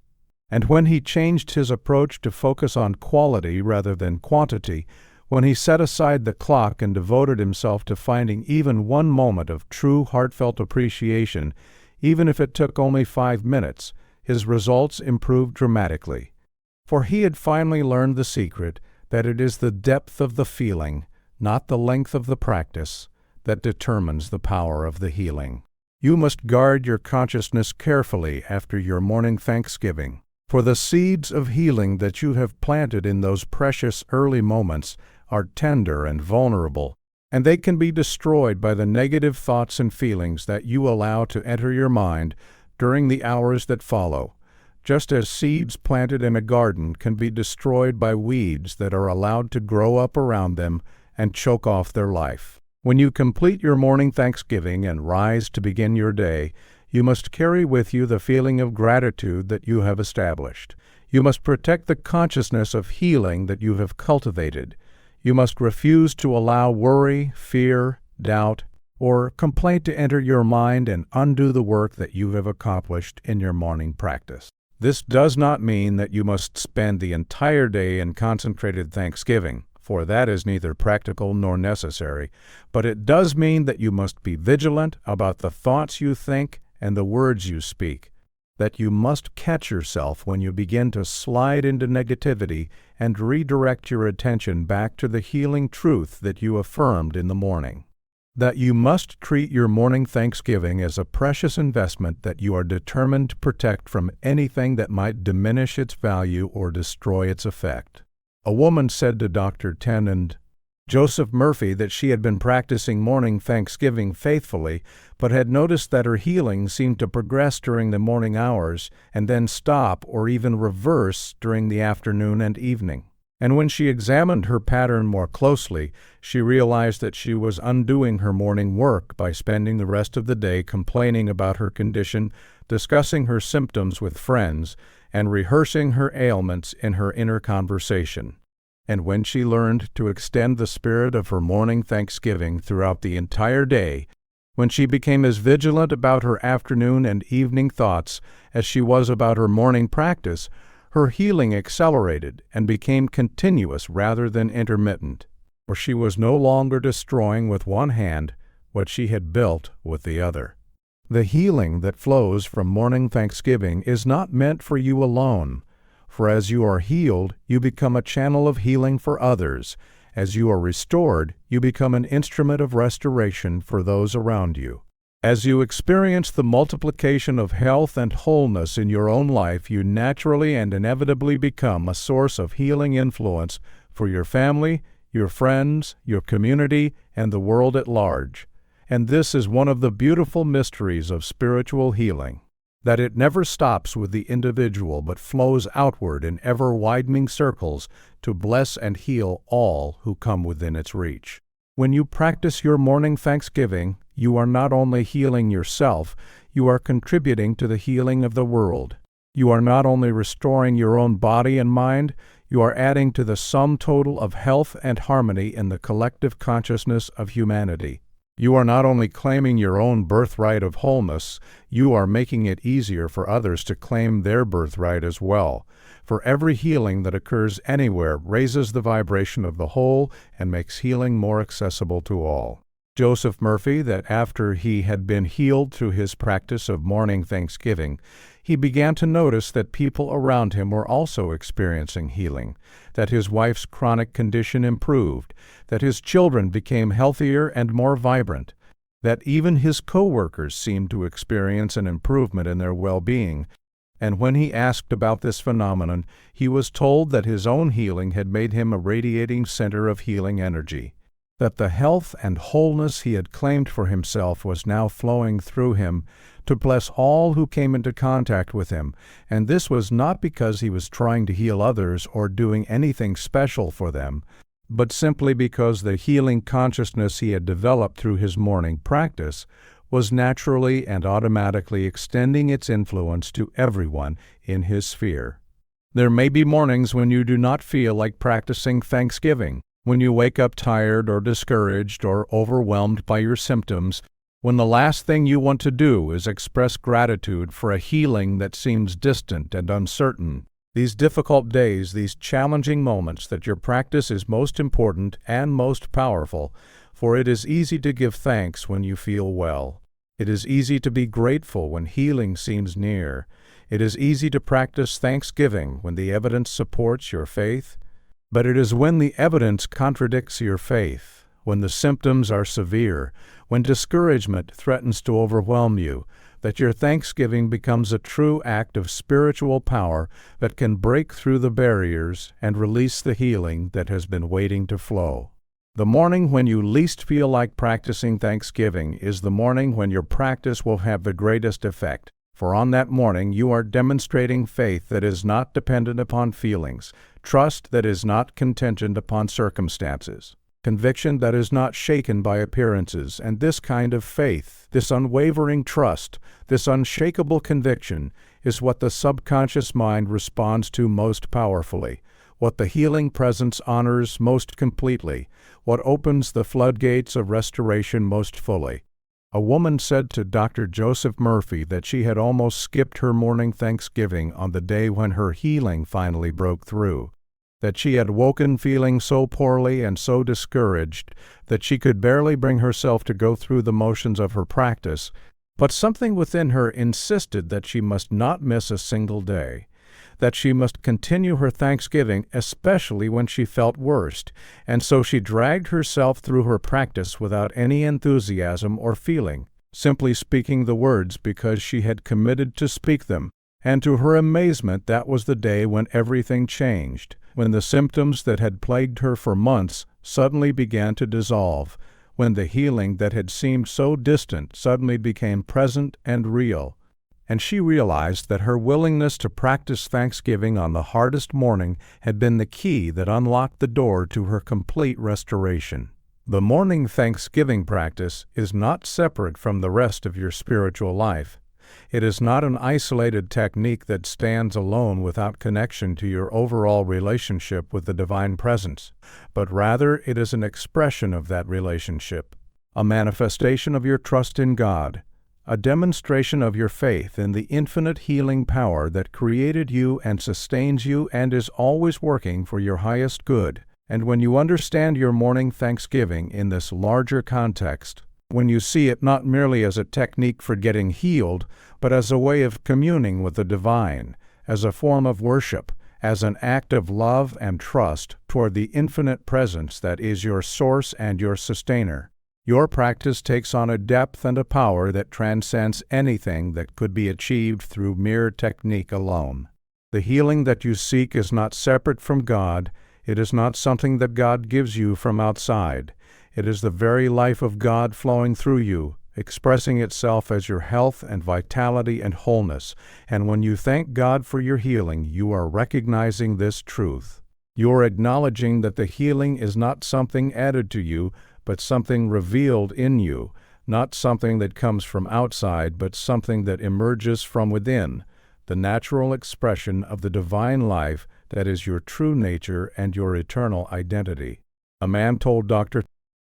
And when he changed his approach to focus on quality rather than quantity, when he set aside the clock and devoted himself to finding even one moment of true heartfelt appreciation, even if it took only 5 minutes, his results improved dramatically. For he had finally learned the secret that it is the depth of the feeling, not the length of the practice, that determines the power of the healing. You must guard your consciousness carefully after your morning thanksgiving, for the seeds of healing that you have planted in those precious early moments are tender and vulnerable, and they can be destroyed by the negative thoughts and feelings that you allow to enter your mind during the hours that follow, just as seeds planted in a garden can be destroyed by weeds that are allowed to grow up around them and choke off their life. When you complete your morning thanksgiving and rise to begin your day, you must carry with you the feeling of gratitude that you have established. You must protect the consciousness of healing that you have cultivated. You must refuse to allow worry, fear, doubt, or complaint to enter your mind and undo the work that you have accomplished in your morning practice. This does not mean that you must spend the entire day in concentrated thanksgiving, for that is neither practical nor necessary, but it does mean that you must be vigilant about the thoughts you think and the words you speak, that you must catch yourself when you begin to slide into negativity and redirect your attention back to the healing truth that you affirmed in the morning. That you must treat your morning thanksgiving as a precious investment that you are determined to protect from anything that might diminish its value or destroy its effect. A woman said to Dr. Tennant Joseph Murphy that she had been practicing morning thanksgiving faithfully, but had noticed that her healing seemed to progress during the morning hours and then stop or even reverse during the afternoon and evening. And when she examined her pattern more closely, she realized that she was undoing her morning work by spending the rest of the day complaining about her condition, discussing her symptoms with friends, and rehearsing her ailments in her inner conversation. And when she learned to extend the spirit of her morning thanksgiving throughout the entire day, when she became as vigilant about her afternoon and evening thoughts as she was about her morning practice, her healing accelerated and became continuous rather than intermittent, for she was no longer destroying with one hand what she had built with the other. The healing that flows from morning thanksgiving is not meant for you alone, for as you are healed, you become a channel of healing for others. As you are restored, you become an instrument of restoration for those around you. As you experience the multiplication of health and wholeness in your own life, you naturally and inevitably become a source of healing influence for your family, your friends, your community, and the world at large. And this is one of the beautiful mysteries of spiritual healing, that it never stops with the individual but flows outward in ever-widening circles to bless and heal all who come within its reach. When you practice your morning thanksgiving, you are not only healing yourself, you are contributing to the healing of the world. You are not only restoring your own body and mind, you are adding to the sum total of health and harmony in the collective consciousness of humanity. You are not only claiming your own birthright of wholeness, you are making it easier for others to claim their birthright as well. For every healing that occurs anywhere raises the vibration of the whole and makes healing more accessible to all. Joseph Murphy, that after he had been healed through his practice of morning thanksgiving, he began to notice that people around him were also experiencing healing, that his wife's chronic condition improved, that his children became healthier and more vibrant, that even his co-workers seemed to experience an improvement in their well-being. And when he asked about this phenomenon, he was told that his own healing had made him a radiating center of healing energy, that the health and wholeness he had claimed for himself was now flowing through him to bless all who came into contact with him, and this was not because he was trying to heal others or doing anything special for them, but simply because the healing consciousness he had developed through his morning practice was naturally and automatically extending its influence to everyone in his sphere. There may be mornings when you do not feel like practicing thanksgiving, when you wake up tired or discouraged or overwhelmed by your symptoms, when the last thing you want to do is express gratitude for a healing that seems distant and uncertain. These difficult days, these challenging moments that your practice is most important and most powerful, for it is easy to give thanks when you feel well. It is easy to be grateful when healing seems near. It is easy to practice thanksgiving when the evidence supports your faith. But it is when the evidence contradicts your faith, when the symptoms are severe, when discouragement threatens to overwhelm you, that your thanksgiving becomes a true act of spiritual power that can break through the barriers and release the healing that has been waiting to flow. The morning when you least feel like practicing thanksgiving is the morning when your practice will have the greatest effect, for on that morning you are demonstrating faith that is not dependent upon feelings, trust that is not contingent upon circumstances, conviction that is not shaken by appearances, and this kind of faith, this unwavering trust, this unshakable conviction, is what the subconscious mind responds to most powerfully, what the healing presence honors most completely, what opens the floodgates of restoration most fully. A woman said to Dr. Joseph Murphy that she had almost skipped her morning thanksgiving on the day when her healing finally broke through, that she had woken feeling so poorly and so discouraged that she could barely bring herself to go through the motions of her practice, but something within her insisted that she must not miss a single day, that she must continue her thanksgiving especially when she felt worst, and so she dragged herself through her practice without any enthusiasm or feeling, simply speaking the words because she had committed to speak them. And to her amazement, that was the day when everything changed, when the symptoms that had plagued her for months suddenly began to dissolve, when the healing that had seemed so distant suddenly became present and real. And she realized that her willingness to practice thanksgiving on the hardest morning had been the key that unlocked the door to her complete restoration. The morning thanksgiving practice is not separate from the rest of your spiritual life. It is not an isolated technique that stands alone without connection to your overall relationship with the Divine Presence, but rather it is an expression of that relationship, a manifestation of your trust in God, a demonstration of your faith in the infinite healing power that created you and sustains you and is always working for your highest good. And when you understand your morning thanksgiving in this larger context, when you see it not merely as a technique for getting healed, but as a way of communing with the divine, as a form of worship, as an act of love and trust toward the infinite presence that is your source and your sustainer, Your practice takes on a depth and a power that transcends anything that could be achieved through mere technique alone. The healing that you seek is not separate from God. It is not something that God gives you from outside. It is the very life of God flowing through you, expressing itself as your health and vitality and wholeness. And when you thank God for your healing, you are recognizing this truth. You are acknowledging that the healing is not something added to you, but something revealed in you, not something that comes from outside, but something that emerges from within, the natural expression of the divine life that is your true nature and your eternal identity. A man told Dr.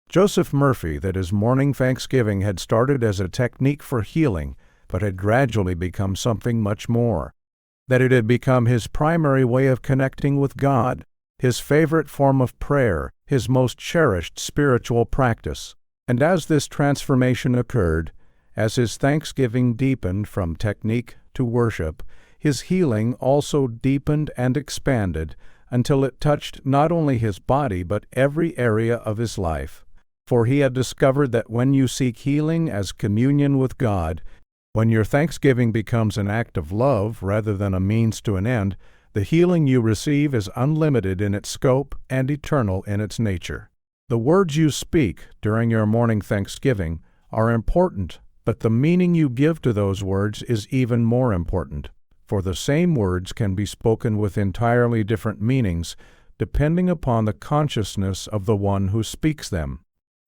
Joseph Murphy that his morning thanksgiving had started as a technique for healing, but had gradually become something much more, that it had become his primary way of connecting with God, his favorite form of prayer, his most cherished spiritual practice. And as this transformation occurred, as his thanksgiving deepened from technique to worship, his healing also deepened and expanded until it touched not only his body but every area of his life. For he had discovered that when you seek healing as communion with God, when your thanksgiving becomes an act of love rather than a means to an end, the healing you receive is unlimited in its scope and eternal in its nature. The words you speak during your morning thanksgiving are important, but the meaning you give to those words is even more important. For the same words can be spoken with entirely different meanings, depending upon the consciousness of the one who speaks them.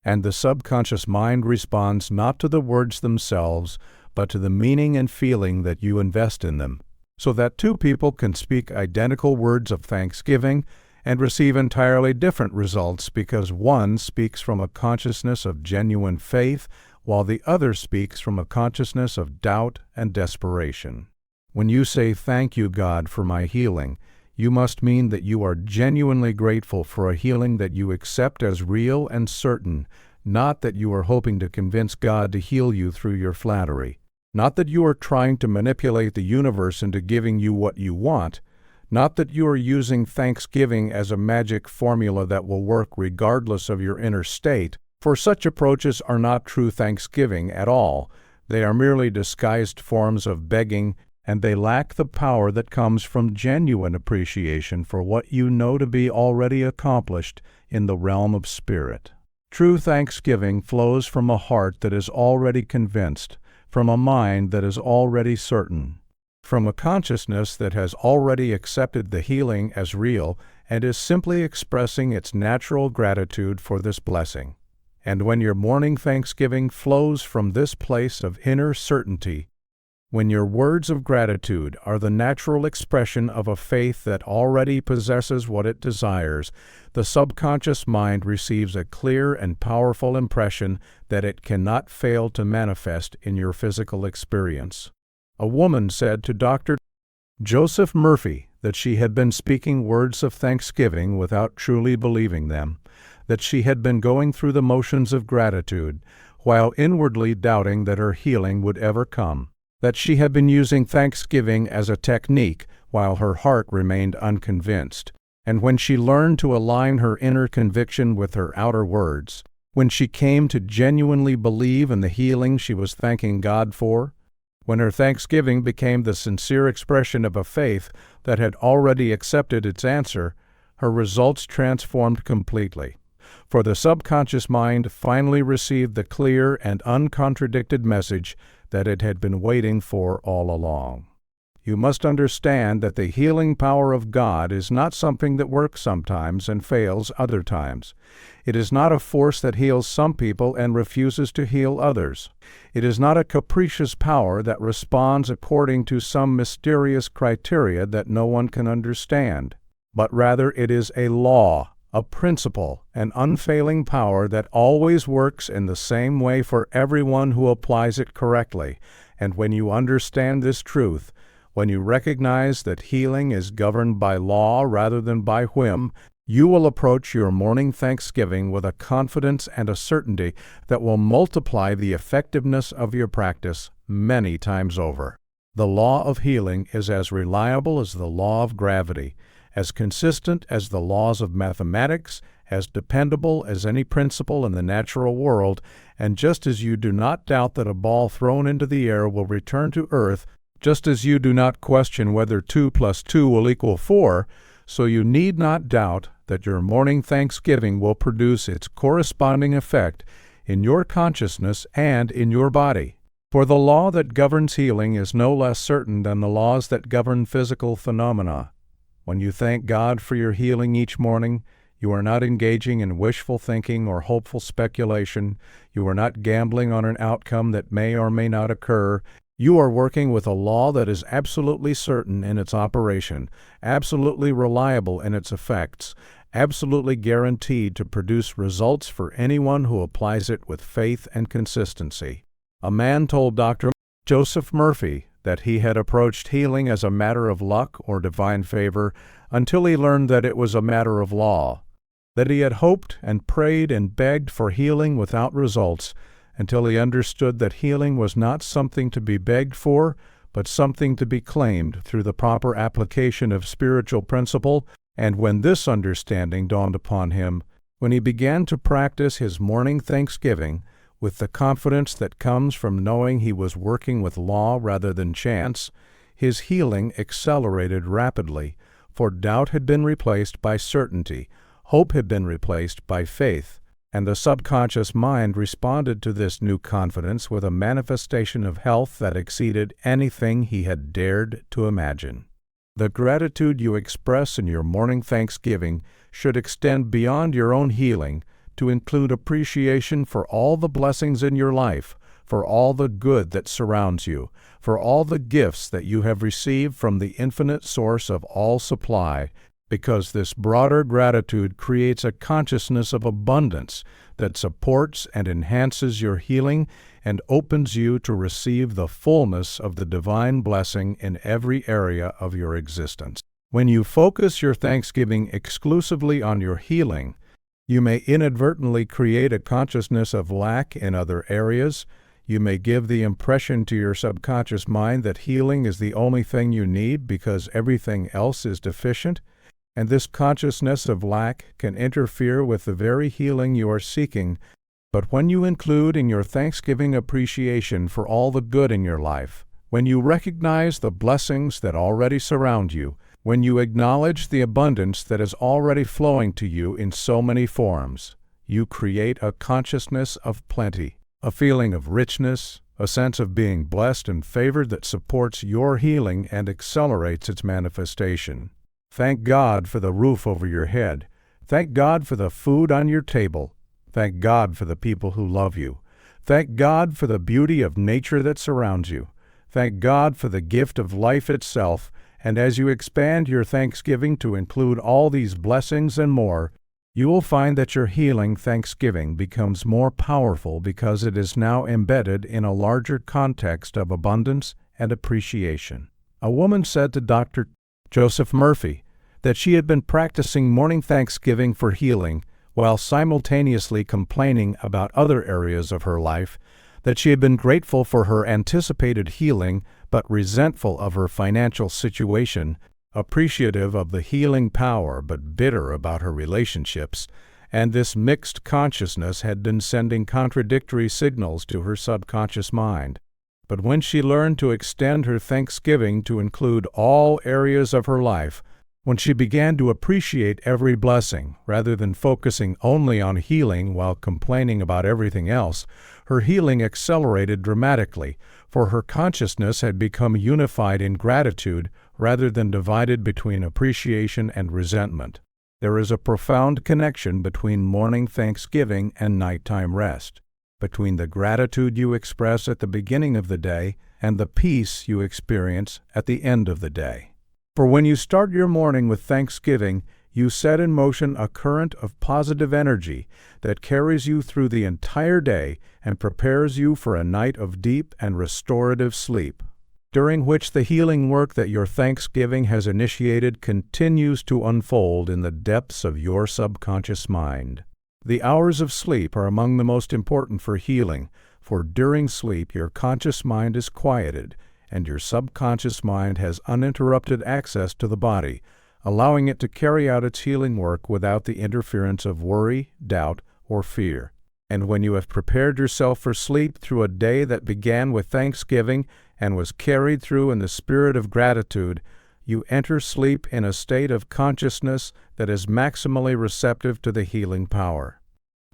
And the subconscious mind responds not to the words themselves, but to the meaning and feeling that you invest in them. So that two people can speak identical words of thanksgiving and receive entirely different results because one speaks from a consciousness of genuine faith, while the other speaks from a consciousness of doubt and desperation. When you say, "Thank you, God, for my healing," you must mean that you are genuinely grateful for a healing that you accept as real and certain, not that you are hoping to convince God to heal you through your flattery. Not that you are trying to manipulate the universe into giving you what you want, not that you are using thanksgiving as a magic formula that will work regardless of your inner state, for such approaches are not true thanksgiving at all. They are merely disguised forms of begging, and they lack the power that comes from genuine appreciation for what you know to be already accomplished in the realm of spirit. True thanksgiving flows from a heart that is already convinced, from a mind that is already certain, from a consciousness that has already accepted the healing as real and is simply expressing its natural gratitude for this blessing. And when your morning thanksgiving flows from this place of inner certainty, when your words of gratitude are the natural expression of a faith that already possesses what it desires, the subconscious mind receives a clear and powerful impression that it cannot fail to manifest in your physical experience. A woman said to Dr. Joseph Murphy that she had been speaking words of thanksgiving without truly believing them, that she had been going through the motions of gratitude, while inwardly doubting that her healing would ever come, that she had been using thanksgiving as a technique while her heart remained unconvinced. And when she learned to align her inner conviction with her outer words, when she came to genuinely believe in the healing she was thanking God for, when her thanksgiving became the sincere expression of a faith that had already accepted its answer, her results transformed completely. For the subconscious mind finally received the clear and uncontradicted message that it had been waiting for all along. You must understand that the healing power of God is not something that works sometimes and fails other times. It is not a force that heals some people and refuses to heal others. It is not a capricious power that responds according to some mysterious criteria that no one can understand, but rather it is a law, a principle, an unfailing power that always works in the same way for everyone who applies it correctly. And when you understand this truth, when you recognize that healing is governed by law rather than by whim, you will approach your morning thanksgiving with a confidence and a certainty that will multiply the effectiveness of your practice many times over. The law of healing is as reliable as the law of gravity, as consistent as the laws of mathematics, as dependable as any principle in the natural world, and just as you do not doubt that a ball thrown into the air will return to earth, just as you do not question whether 2 plus 2 will equal 4, so you need not doubt that your morning thanksgiving will produce its corresponding effect in your consciousness and in your body. For the law that governs healing is no less certain than the laws that govern physical phenomena. When you thank God for your healing each morning, you are not engaging in wishful thinking or hopeful speculation. You are not gambling on an outcome that may or may not occur. You are working with a law that is absolutely certain in its operation, absolutely reliable in its effects, absolutely guaranteed to produce results for anyone who applies it with faith and consistency. A man told Dr. Joseph Murphy that he had approached healing as a matter of luck or divine favor until he learned that it was a matter of law, that he had hoped and prayed and begged for healing without results until he understood that healing was not something to be begged for, but something to be claimed through the proper application of spiritual principle. And when this understanding dawned upon him, when he began to practice his morning thanksgiving with the confidence that comes from knowing he was working with law rather than chance, his healing accelerated rapidly, for doubt had been replaced by certainty, hope had been replaced by faith, and the subconscious mind responded to this new confidence with a manifestation of health that exceeded anything he had dared to imagine. The gratitude you express in your morning thanksgiving should extend beyond your own healing to include appreciation for all the blessings in your life, for all the good that surrounds you, for all the gifts that you have received from the infinite source of all supply, because this broader gratitude creates a consciousness of abundance that supports and enhances your healing and opens you to receive the fullness of the divine blessing in every area of your existence. When you focus your thanksgiving exclusively on your healing, you may inadvertently create a consciousness of lack in other areas. You may give the impression to your subconscious mind that healing is the only thing you need because everything else is deficient. And this consciousness of lack can interfere with the very healing you are seeking. But when you include in your thanksgiving appreciation for all the good in your life, when you recognize the blessings that already surround you, when you acknowledge the abundance that is already flowing to you in so many forms, you create a consciousness of plenty, a feeling of richness, a sense of being blessed and favored that supports your healing and accelerates its manifestation. Thank God for the roof over your head. Thank God for the food on your table. Thank God for the people who love you. Thank God for the beauty of nature that surrounds you. Thank God for the gift of life itself. And as you expand your thanksgiving to include all these blessings and more, you will find that your healing thanksgiving becomes more powerful because it is now embedded in a larger context of abundance and appreciation. A woman said to Dr. Joseph Murphy that she had been practicing morning thanksgiving for healing while simultaneously complaining about other areas of her life, that she had been grateful for her anticipated healing but resentful of her financial situation, appreciative of the healing power but bitter about her relationships, and this mixed consciousness had been sending contradictory signals to her subconscious mind. But when she learned to extend her thanksgiving to include all areas of her life, when she began to appreciate every blessing rather than focusing only on healing while complaining about everything else, her healing accelerated dramatically, for her consciousness had become unified in gratitude rather than divided between appreciation and resentment. There is a profound connection between morning thanksgiving and nighttime rest, between the gratitude you express at the beginning of the day and the peace you experience at the end of the day. For when you start your morning with thanksgiving, you set in motion a current of positive energy that carries you through the entire day and prepares you for a night of deep and restorative sleep, during which the healing work that your thanksgiving has initiated continues to unfold in the depths of your subconscious mind. The hours of sleep are among the most important for healing, for during sleep your conscious mind is quieted, and your subconscious mind has uninterrupted access to the body, allowing it to carry out its healing work without the interference of worry, doubt, or fear. And when you have prepared yourself for sleep through a day that began with thanksgiving and was carried through in the spirit of gratitude, you enter sleep in a state of consciousness that is maximally receptive to the healing power.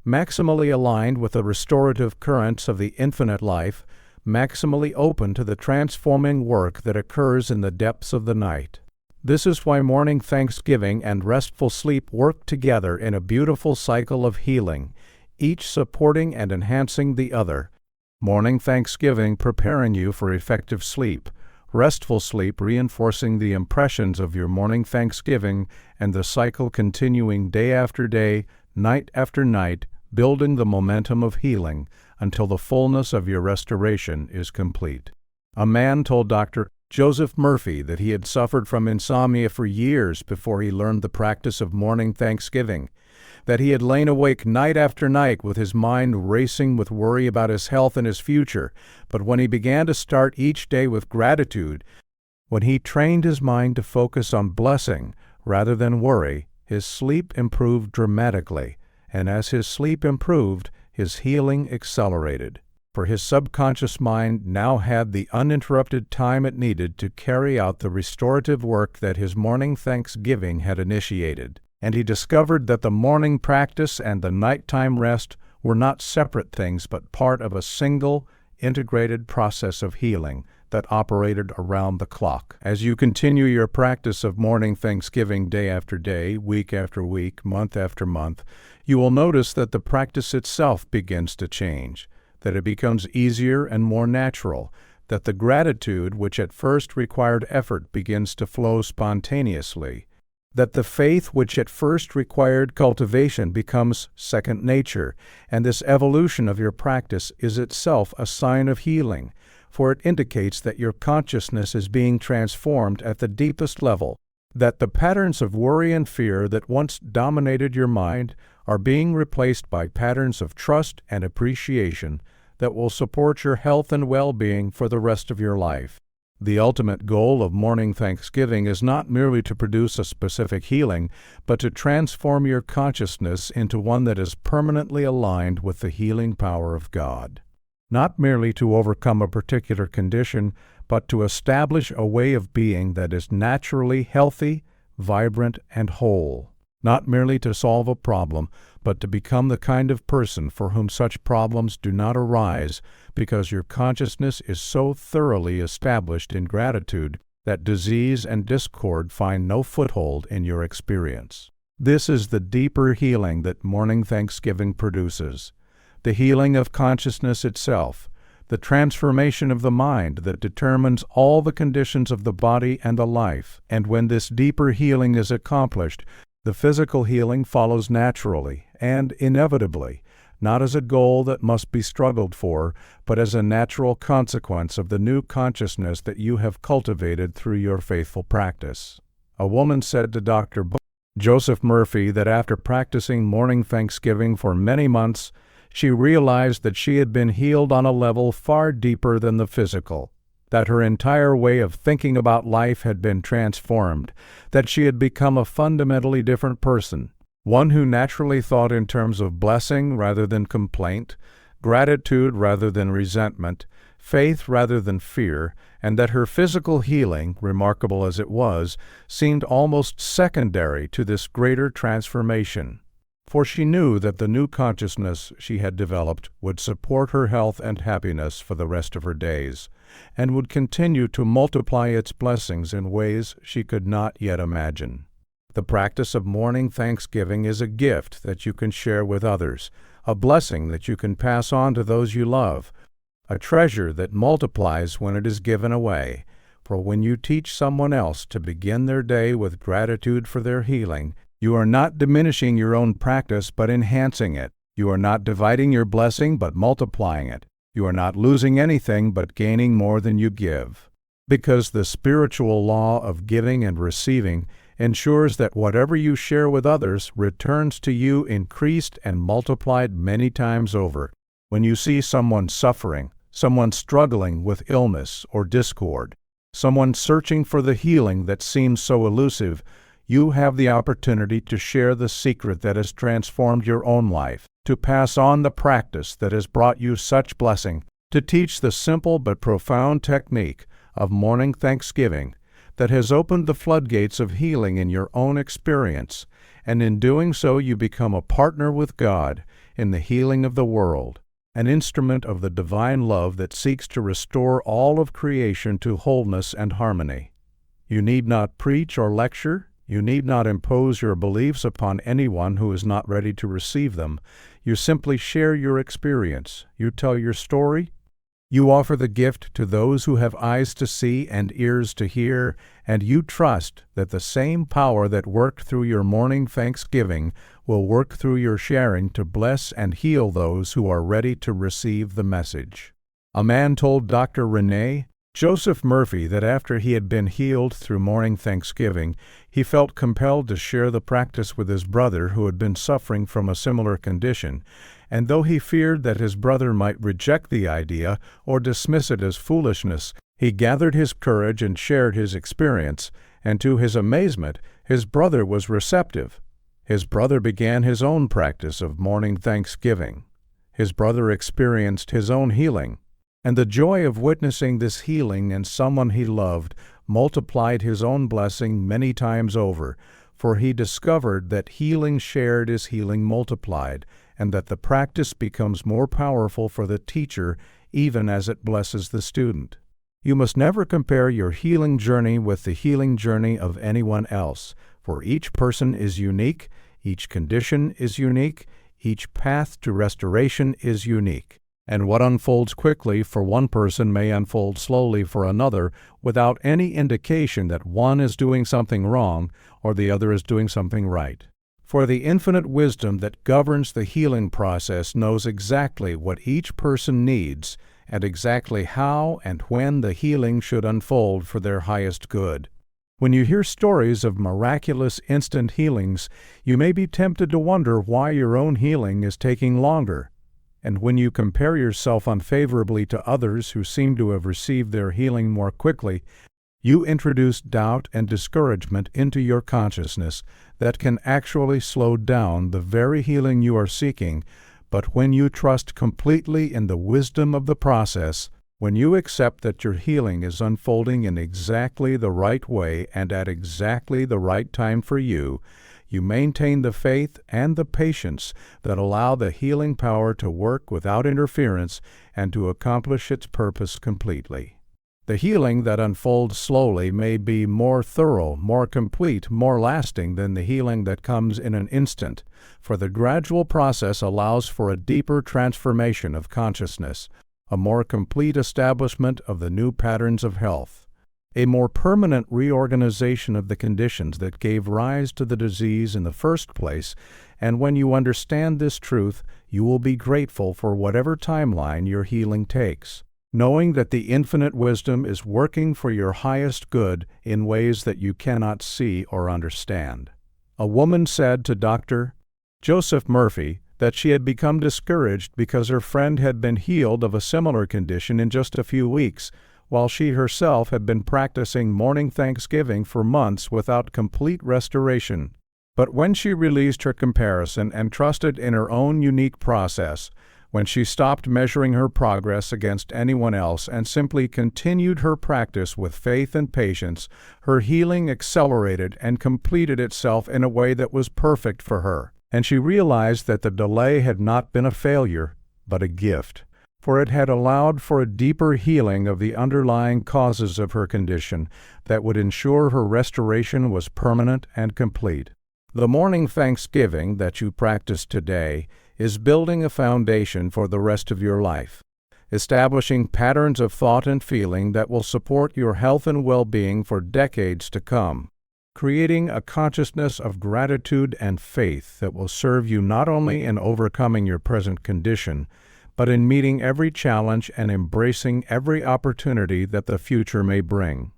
Maximally aligned with the restorative currents of the infinite life, maximally open to the transforming work that occurs in the depths of the night. This is why morning thanksgiving and restful sleep work together in a beautiful cycle of healing, each supporting and enhancing the other. Morning thanksgiving preparing you for effective sleep, restful sleep reinforcing the impressions of your morning thanksgiving, and the cycle continuing day after day, night after night, building the momentum of healing until the fullness of your restoration is complete. A man told Dr. Joseph Murphy that he had suffered from insomnia for years before he learned the practice of morning thanksgiving, that he had lain awake night after night with his mind racing with worry about his health and his future, but when he began to start each day with gratitude, when he trained his mind to focus on blessing rather than worry, his sleep improved dramatically, and as his sleep improved, his healing accelerated. For his subconscious mind now had the uninterrupted time it needed to carry out the restorative work that his morning thanksgiving had initiated. And he discovered that the morning practice and the nighttime rest were not separate things but part of a single, integrated process of healing that operated around the clock. As you continue your practice of morning thanksgiving day after day, week after week, month after month, you will notice that the practice itself begins to change, that it becomes easier and more natural, that the gratitude which at first required effort begins to flow spontaneously, that the faith which at first required cultivation becomes second nature, and this evolution of your practice is itself a sign of healing, for it indicates that your consciousness is being transformed at the deepest level, that the patterns of worry and fear that once dominated your mind are being replaced by patterns of trust and appreciation that will support your health and well-being for the rest of your life. The ultimate goal of morning thanksgiving is not merely to produce a specific healing, but to transform your consciousness into one that is permanently aligned with the healing power of God. Not merely to overcome a particular condition, but to establish a way of being that is naturally healthy, vibrant, and whole. Not merely to solve a problem, but to become the kind of person for whom such problems do not arise, because your consciousness is so thoroughly established in gratitude that disease and discord find no foothold in your experience. This is the deeper healing that morning thanksgiving produces, the healing of consciousness itself, the transformation of the mind that determines all the conditions of the body and the life. And when this deeper healing is accomplished, the physical healing follows naturally and inevitably, not as a goal that must be struggled for, but as a natural consequence of the new consciousness that you have cultivated through your faithful practice. A woman said to Dr. Joseph Murphy that after practicing morning thanksgiving for many months, she realized that she had been healed on a level far deeper than the physical, that her entire way of thinking about life had been transformed, that she had become a fundamentally different person, one who naturally thought in terms of blessing rather than complaint, gratitude rather than resentment, faith rather than fear, and that her physical healing, remarkable as it was, seemed almost secondary to this greater transformation. For she knew that the new consciousness she had developed would support her health and happiness for the rest of her days, and would continue to multiply its blessings in ways she could not yet imagine. The practice of morning thanksgiving is a gift that you can share with others, a blessing that you can pass on to those you love, a treasure that multiplies when it is given away. For when you teach someone else to begin their day with gratitude for their healing, you are not diminishing your own practice but enhancing it. You are not dividing your blessing but multiplying it. You are not losing anything but gaining more than you give. Because the spiritual law of giving and receiving ensures that whatever you share with others returns to you increased and multiplied many times over. When you see someone suffering, someone struggling with illness or discord, someone searching for the healing that seems so elusive, You have the opportunity to share the secret that has transformed your own life, to pass on the practice that has brought you such blessing, to teach the simple but profound technique of morning thanksgiving that has opened the floodgates of healing in your own experience, and in doing so you become a partner with God in the healing of the world, an instrument of the divine love that seeks to restore all of creation to wholeness and harmony. You need not preach or lecture. You need not impose your beliefs upon anyone who is not ready to receive them. You simply share your experience. You tell your story. You offer the gift to those who have eyes to see and ears to hear, and you trust that the same power that worked through your morning thanksgiving will work through your sharing to bless and heal those who are ready to receive the message. A man told Dr. Renee Joseph Murphy that after he had been healed through morning thanksgiving, he felt compelled to share the practice with his brother who had been suffering from a similar condition, and though he feared that his brother might reject the idea or dismiss it as foolishness, he gathered his courage and shared his experience, and to his amazement, his brother was receptive. His brother began his own practice of morning thanksgiving. His brother experienced his own healing, and the joy of witnessing this healing in someone he loved multiplied his own blessing many times over, for he discovered that healing shared is healing multiplied, and that the practice becomes more powerful for the teacher even as it blesses the student. You must never compare your healing journey with the healing journey of anyone else, for each person is unique, each condition is unique, each path to restoration is unique. And what unfolds quickly for one person may unfold slowly for another without any indication that one is doing something wrong or the other is doing something right. For the infinite wisdom that governs the healing process knows exactly what each person needs and exactly how and when the healing should unfold for their highest good. When you hear stories of miraculous instant healings, you may be tempted to wonder why your own healing is taking longer. And when you compare yourself unfavorably to others who seem to have received their healing more quickly, you introduce doubt and discouragement into your consciousness that can actually slow down the very healing you are seeking. But when you trust completely in the wisdom of the process, when you accept that your healing is unfolding in exactly the right way and at exactly the right time for you, you maintain the faith and the patience that allow the healing power to work without interference and to accomplish its purpose completely. The healing that unfolds slowly may be more thorough, more complete, more lasting than the healing that comes in an instant, for the gradual process allows for a deeper transformation of consciousness, a more complete establishment of the new patterns of health, a more permanent reorganization of the conditions that gave rise to the disease in the first place, and when you understand this truth, you will be grateful for whatever timeline your healing takes, knowing that the infinite wisdom is working for your highest good in ways that you cannot see or understand. A woman said to Dr. Joseph Murphy that she had become discouraged because her friend had been healed of a similar condition in just a few weeks, while she herself had been practicing morning thanksgiving for months without complete restoration. But when she released her comparison and trusted in her own unique process, when she stopped measuring her progress against anyone else and simply continued her practice with faith and patience, her healing accelerated and completed itself in a way that was perfect for her, and she realized that the delay had not been a failure, but a gift, for it had allowed for a deeper healing of the underlying causes of her condition that would ensure her restoration was permanent and complete. The morning thanksgiving that you practice today is building a foundation for the rest of your life, establishing patterns of thought and feeling that will support your health and well-being for decades to come, creating a consciousness of gratitude and faith that will serve you not only in overcoming your present condition, but in meeting every challenge and embracing every opportunity that the future may bring.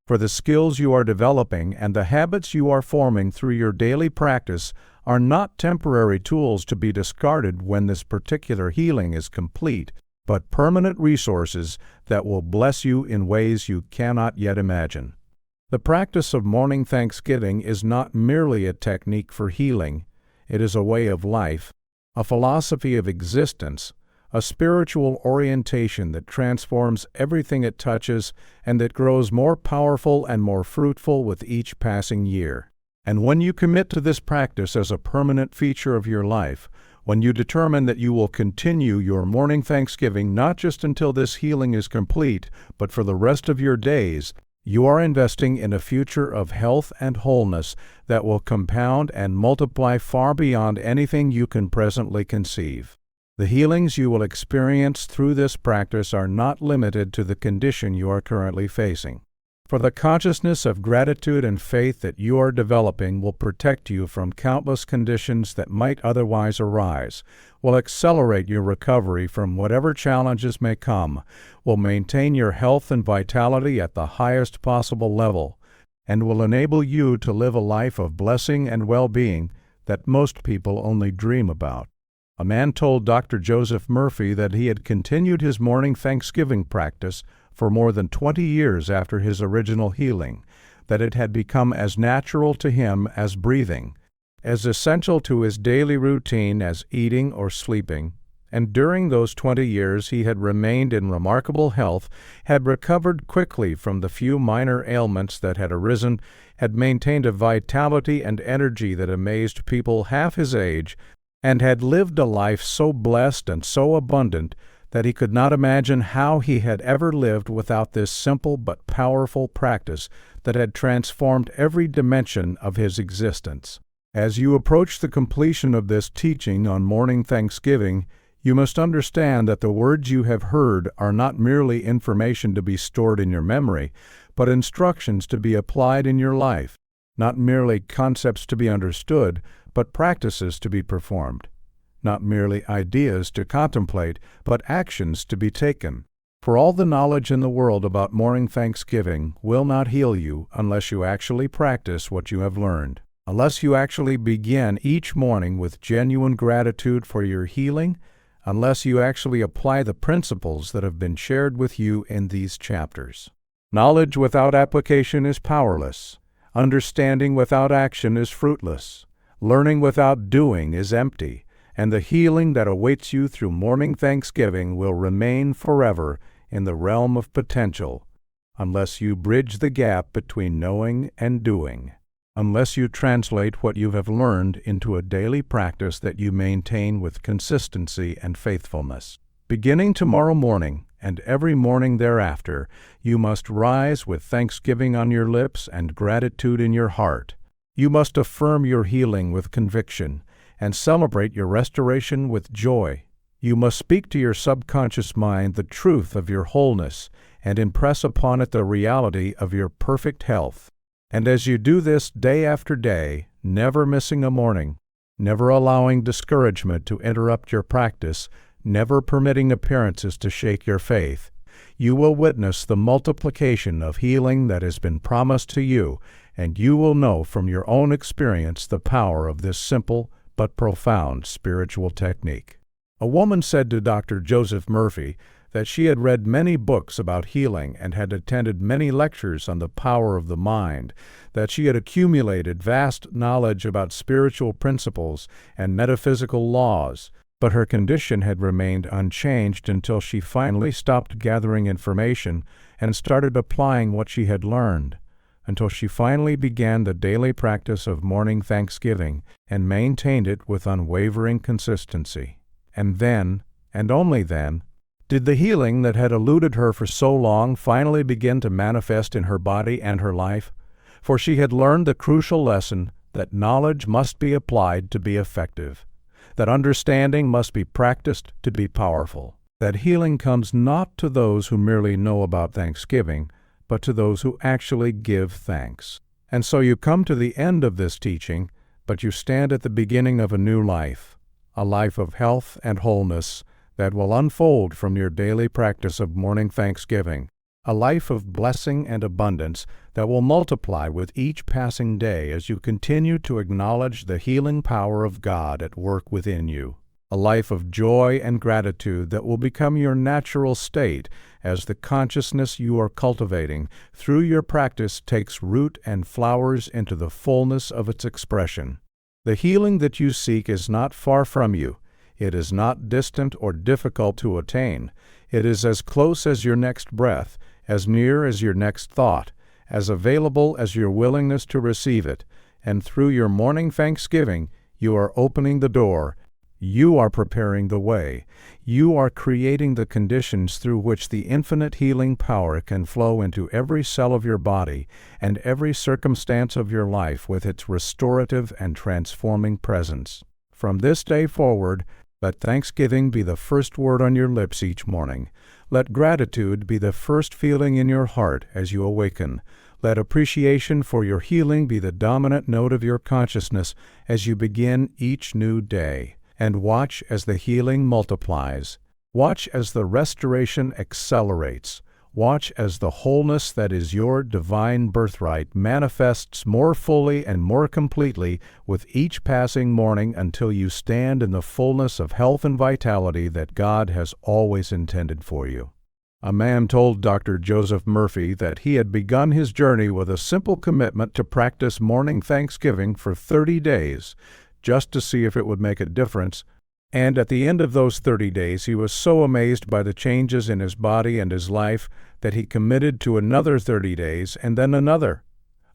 For the skills you are developing and the habits you are forming through your daily practice are not temporary tools to be discarded when this particular healing is complete, but permanent resources that will bless you in ways you cannot yet imagine. The practice of morning thanksgiving is not merely a technique for healing. It is a way of life, a philosophy of existence, a spiritual orientation that transforms everything it touches and that grows more powerful and more fruitful with each passing year. And when you commit to this practice as a permanent feature of your life, when you determine that you will continue your morning thanksgiving not just until this healing is complete, but for the rest of your days, you are investing in a future of health and wholeness that will compound and multiply far beyond anything you can presently conceive. The healings you will experience through this practice are not limited to the condition you are currently facing. For the consciousness of gratitude and faith that you are developing will protect you from countless conditions that might otherwise arise, will accelerate your recovery from whatever challenges may come, will maintain your health and vitality at the highest possible level, and will enable you to live a life of blessing and well-being that most people only dream about. A man told Dr. Joseph Murphy that he had continued his morning thanksgiving practice for more than 20 years after his original healing, that it had become as natural to him as breathing, as essential to his daily routine as eating or sleeping, and during those 20 years he had remained in remarkable health, had recovered quickly from the few minor ailments that had arisen, had maintained a vitality and energy that amazed people half his age, and had lived a life so blessed and so abundant that he could not imagine how he had ever lived without this simple but powerful practice that had transformed every dimension of his existence. As you approach the completion of this teaching on morning thanksgiving, you must understand that the words you have heard are not merely information to be stored in your memory, but instructions to be applied in your life, not merely concepts to be understood, but practices to be performed. Not merely ideas to contemplate, but actions to be taken. For all the knowledge in the world about morning thanksgiving will not heal you unless you actually practice what you have learned, unless you actually begin each morning with genuine gratitude for your healing, unless you actually apply the principles that have been shared with you in these chapters. Knowledge without application is powerless. Understanding without action is fruitless. Learning without doing is empty, and the healing that awaits you through morning thanksgiving will remain forever in the realm of potential, unless you bridge the gap between knowing and doing, unless you translate what you have learned into a daily practice that you maintain with consistency and faithfulness. Beginning tomorrow morning and every morning thereafter, you must rise with thanksgiving on your lips and gratitude in your heart. You must affirm your healing with conviction and celebrate your restoration with joy. You must speak to your subconscious mind the truth of your wholeness and impress upon it the reality of your perfect health. And as you do this day after day, never missing a morning, never allowing discouragement to interrupt your practice, never permitting appearances to shake your faith, you will witness the multiplication of healing that has been promised to you, and you will know from your own experience the power of this simple but profound spiritual technique. A woman said to Dr. Joseph Murphy that she had read many books about healing and had attended many lectures on the power of the mind, that she had accumulated vast knowledge about spiritual principles and metaphysical laws, but her condition had remained unchanged until she finally stopped gathering information and started applying what she had learned, until she finally began the daily practice of morning thanksgiving and maintained it with unwavering consistency. And then, and only then, did the healing that had eluded her for so long finally begin to manifest in her body and her life, for she had learned the crucial lesson that knowledge must be applied to be effective, that understanding must be practiced to be powerful, that healing comes not to those who merely know about thanksgiving, but to those who actually give thanks. And so you come to the end of this teaching, but you stand at the beginning of a new life, a life of health and wholeness that will unfold from your daily practice of morning thanksgiving, a life of blessing and abundance that will multiply with each passing day as you continue to acknowledge the healing power of God at work within you, a life of joy and gratitude that will become your natural state as the consciousness you are cultivating through your practice takes root and flowers into the fullness of its expression. The healing that you seek is not far from you. It is not distant or difficult to attain. It is as close as your next breath, as near as your next thought, as available as your willingness to receive it, and through your morning thanksgiving, you are opening the door. You are preparing the way. You are creating the conditions through which the infinite healing power can flow into every cell of your body and every circumstance of your life with its restorative and transforming presence. From this day forward, let thanksgiving be the first word on your lips each morning. Let gratitude be the first feeling in your heart as you awaken. Let appreciation for your healing be the dominant note of your consciousness as you begin each new day. And watch as the healing multiplies. Watch as the restoration accelerates. Watch as the wholeness that is your divine birthright manifests more fully and more completely with each passing morning until you stand in the fullness of health and vitality that God has always intended for you. A man told Dr. Joseph Murphy that he had begun his journey with a simple commitment to practice morning thanksgiving for 30 days, just to see if it would make a difference, and at the end of those 30 days he was so amazed by the changes in his body and his life that he committed to another 30 days and then another,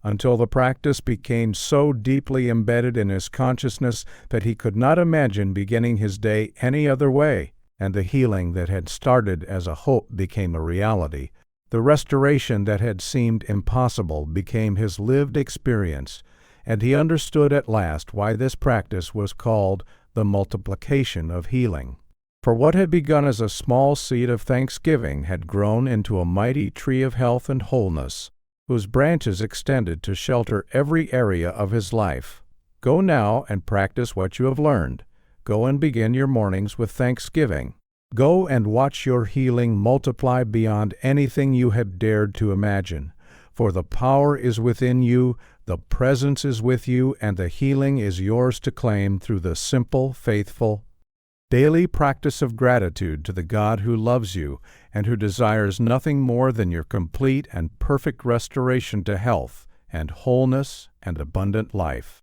until the practice became so deeply embedded in his consciousness that he could not imagine beginning his day any other way, and the healing that had started as a hope became a reality. The restoration that had seemed impossible became his lived experience, and he understood at last why this practice was called the multiplication of healing. For what had begun as a small seed of thanksgiving had grown into a mighty tree of health and wholeness, whose branches extended to shelter every area of his life. Go now and practice what you have learned. Go and begin your mornings with thanksgiving. Go and watch your healing multiply beyond anything you had dared to imagine. For the power is within you, the presence is with you, and the healing is yours to claim through the simple, faithful, daily practice of gratitude to the God who loves you and who desires nothing more than your complete and perfect restoration to health and wholeness and abundant life.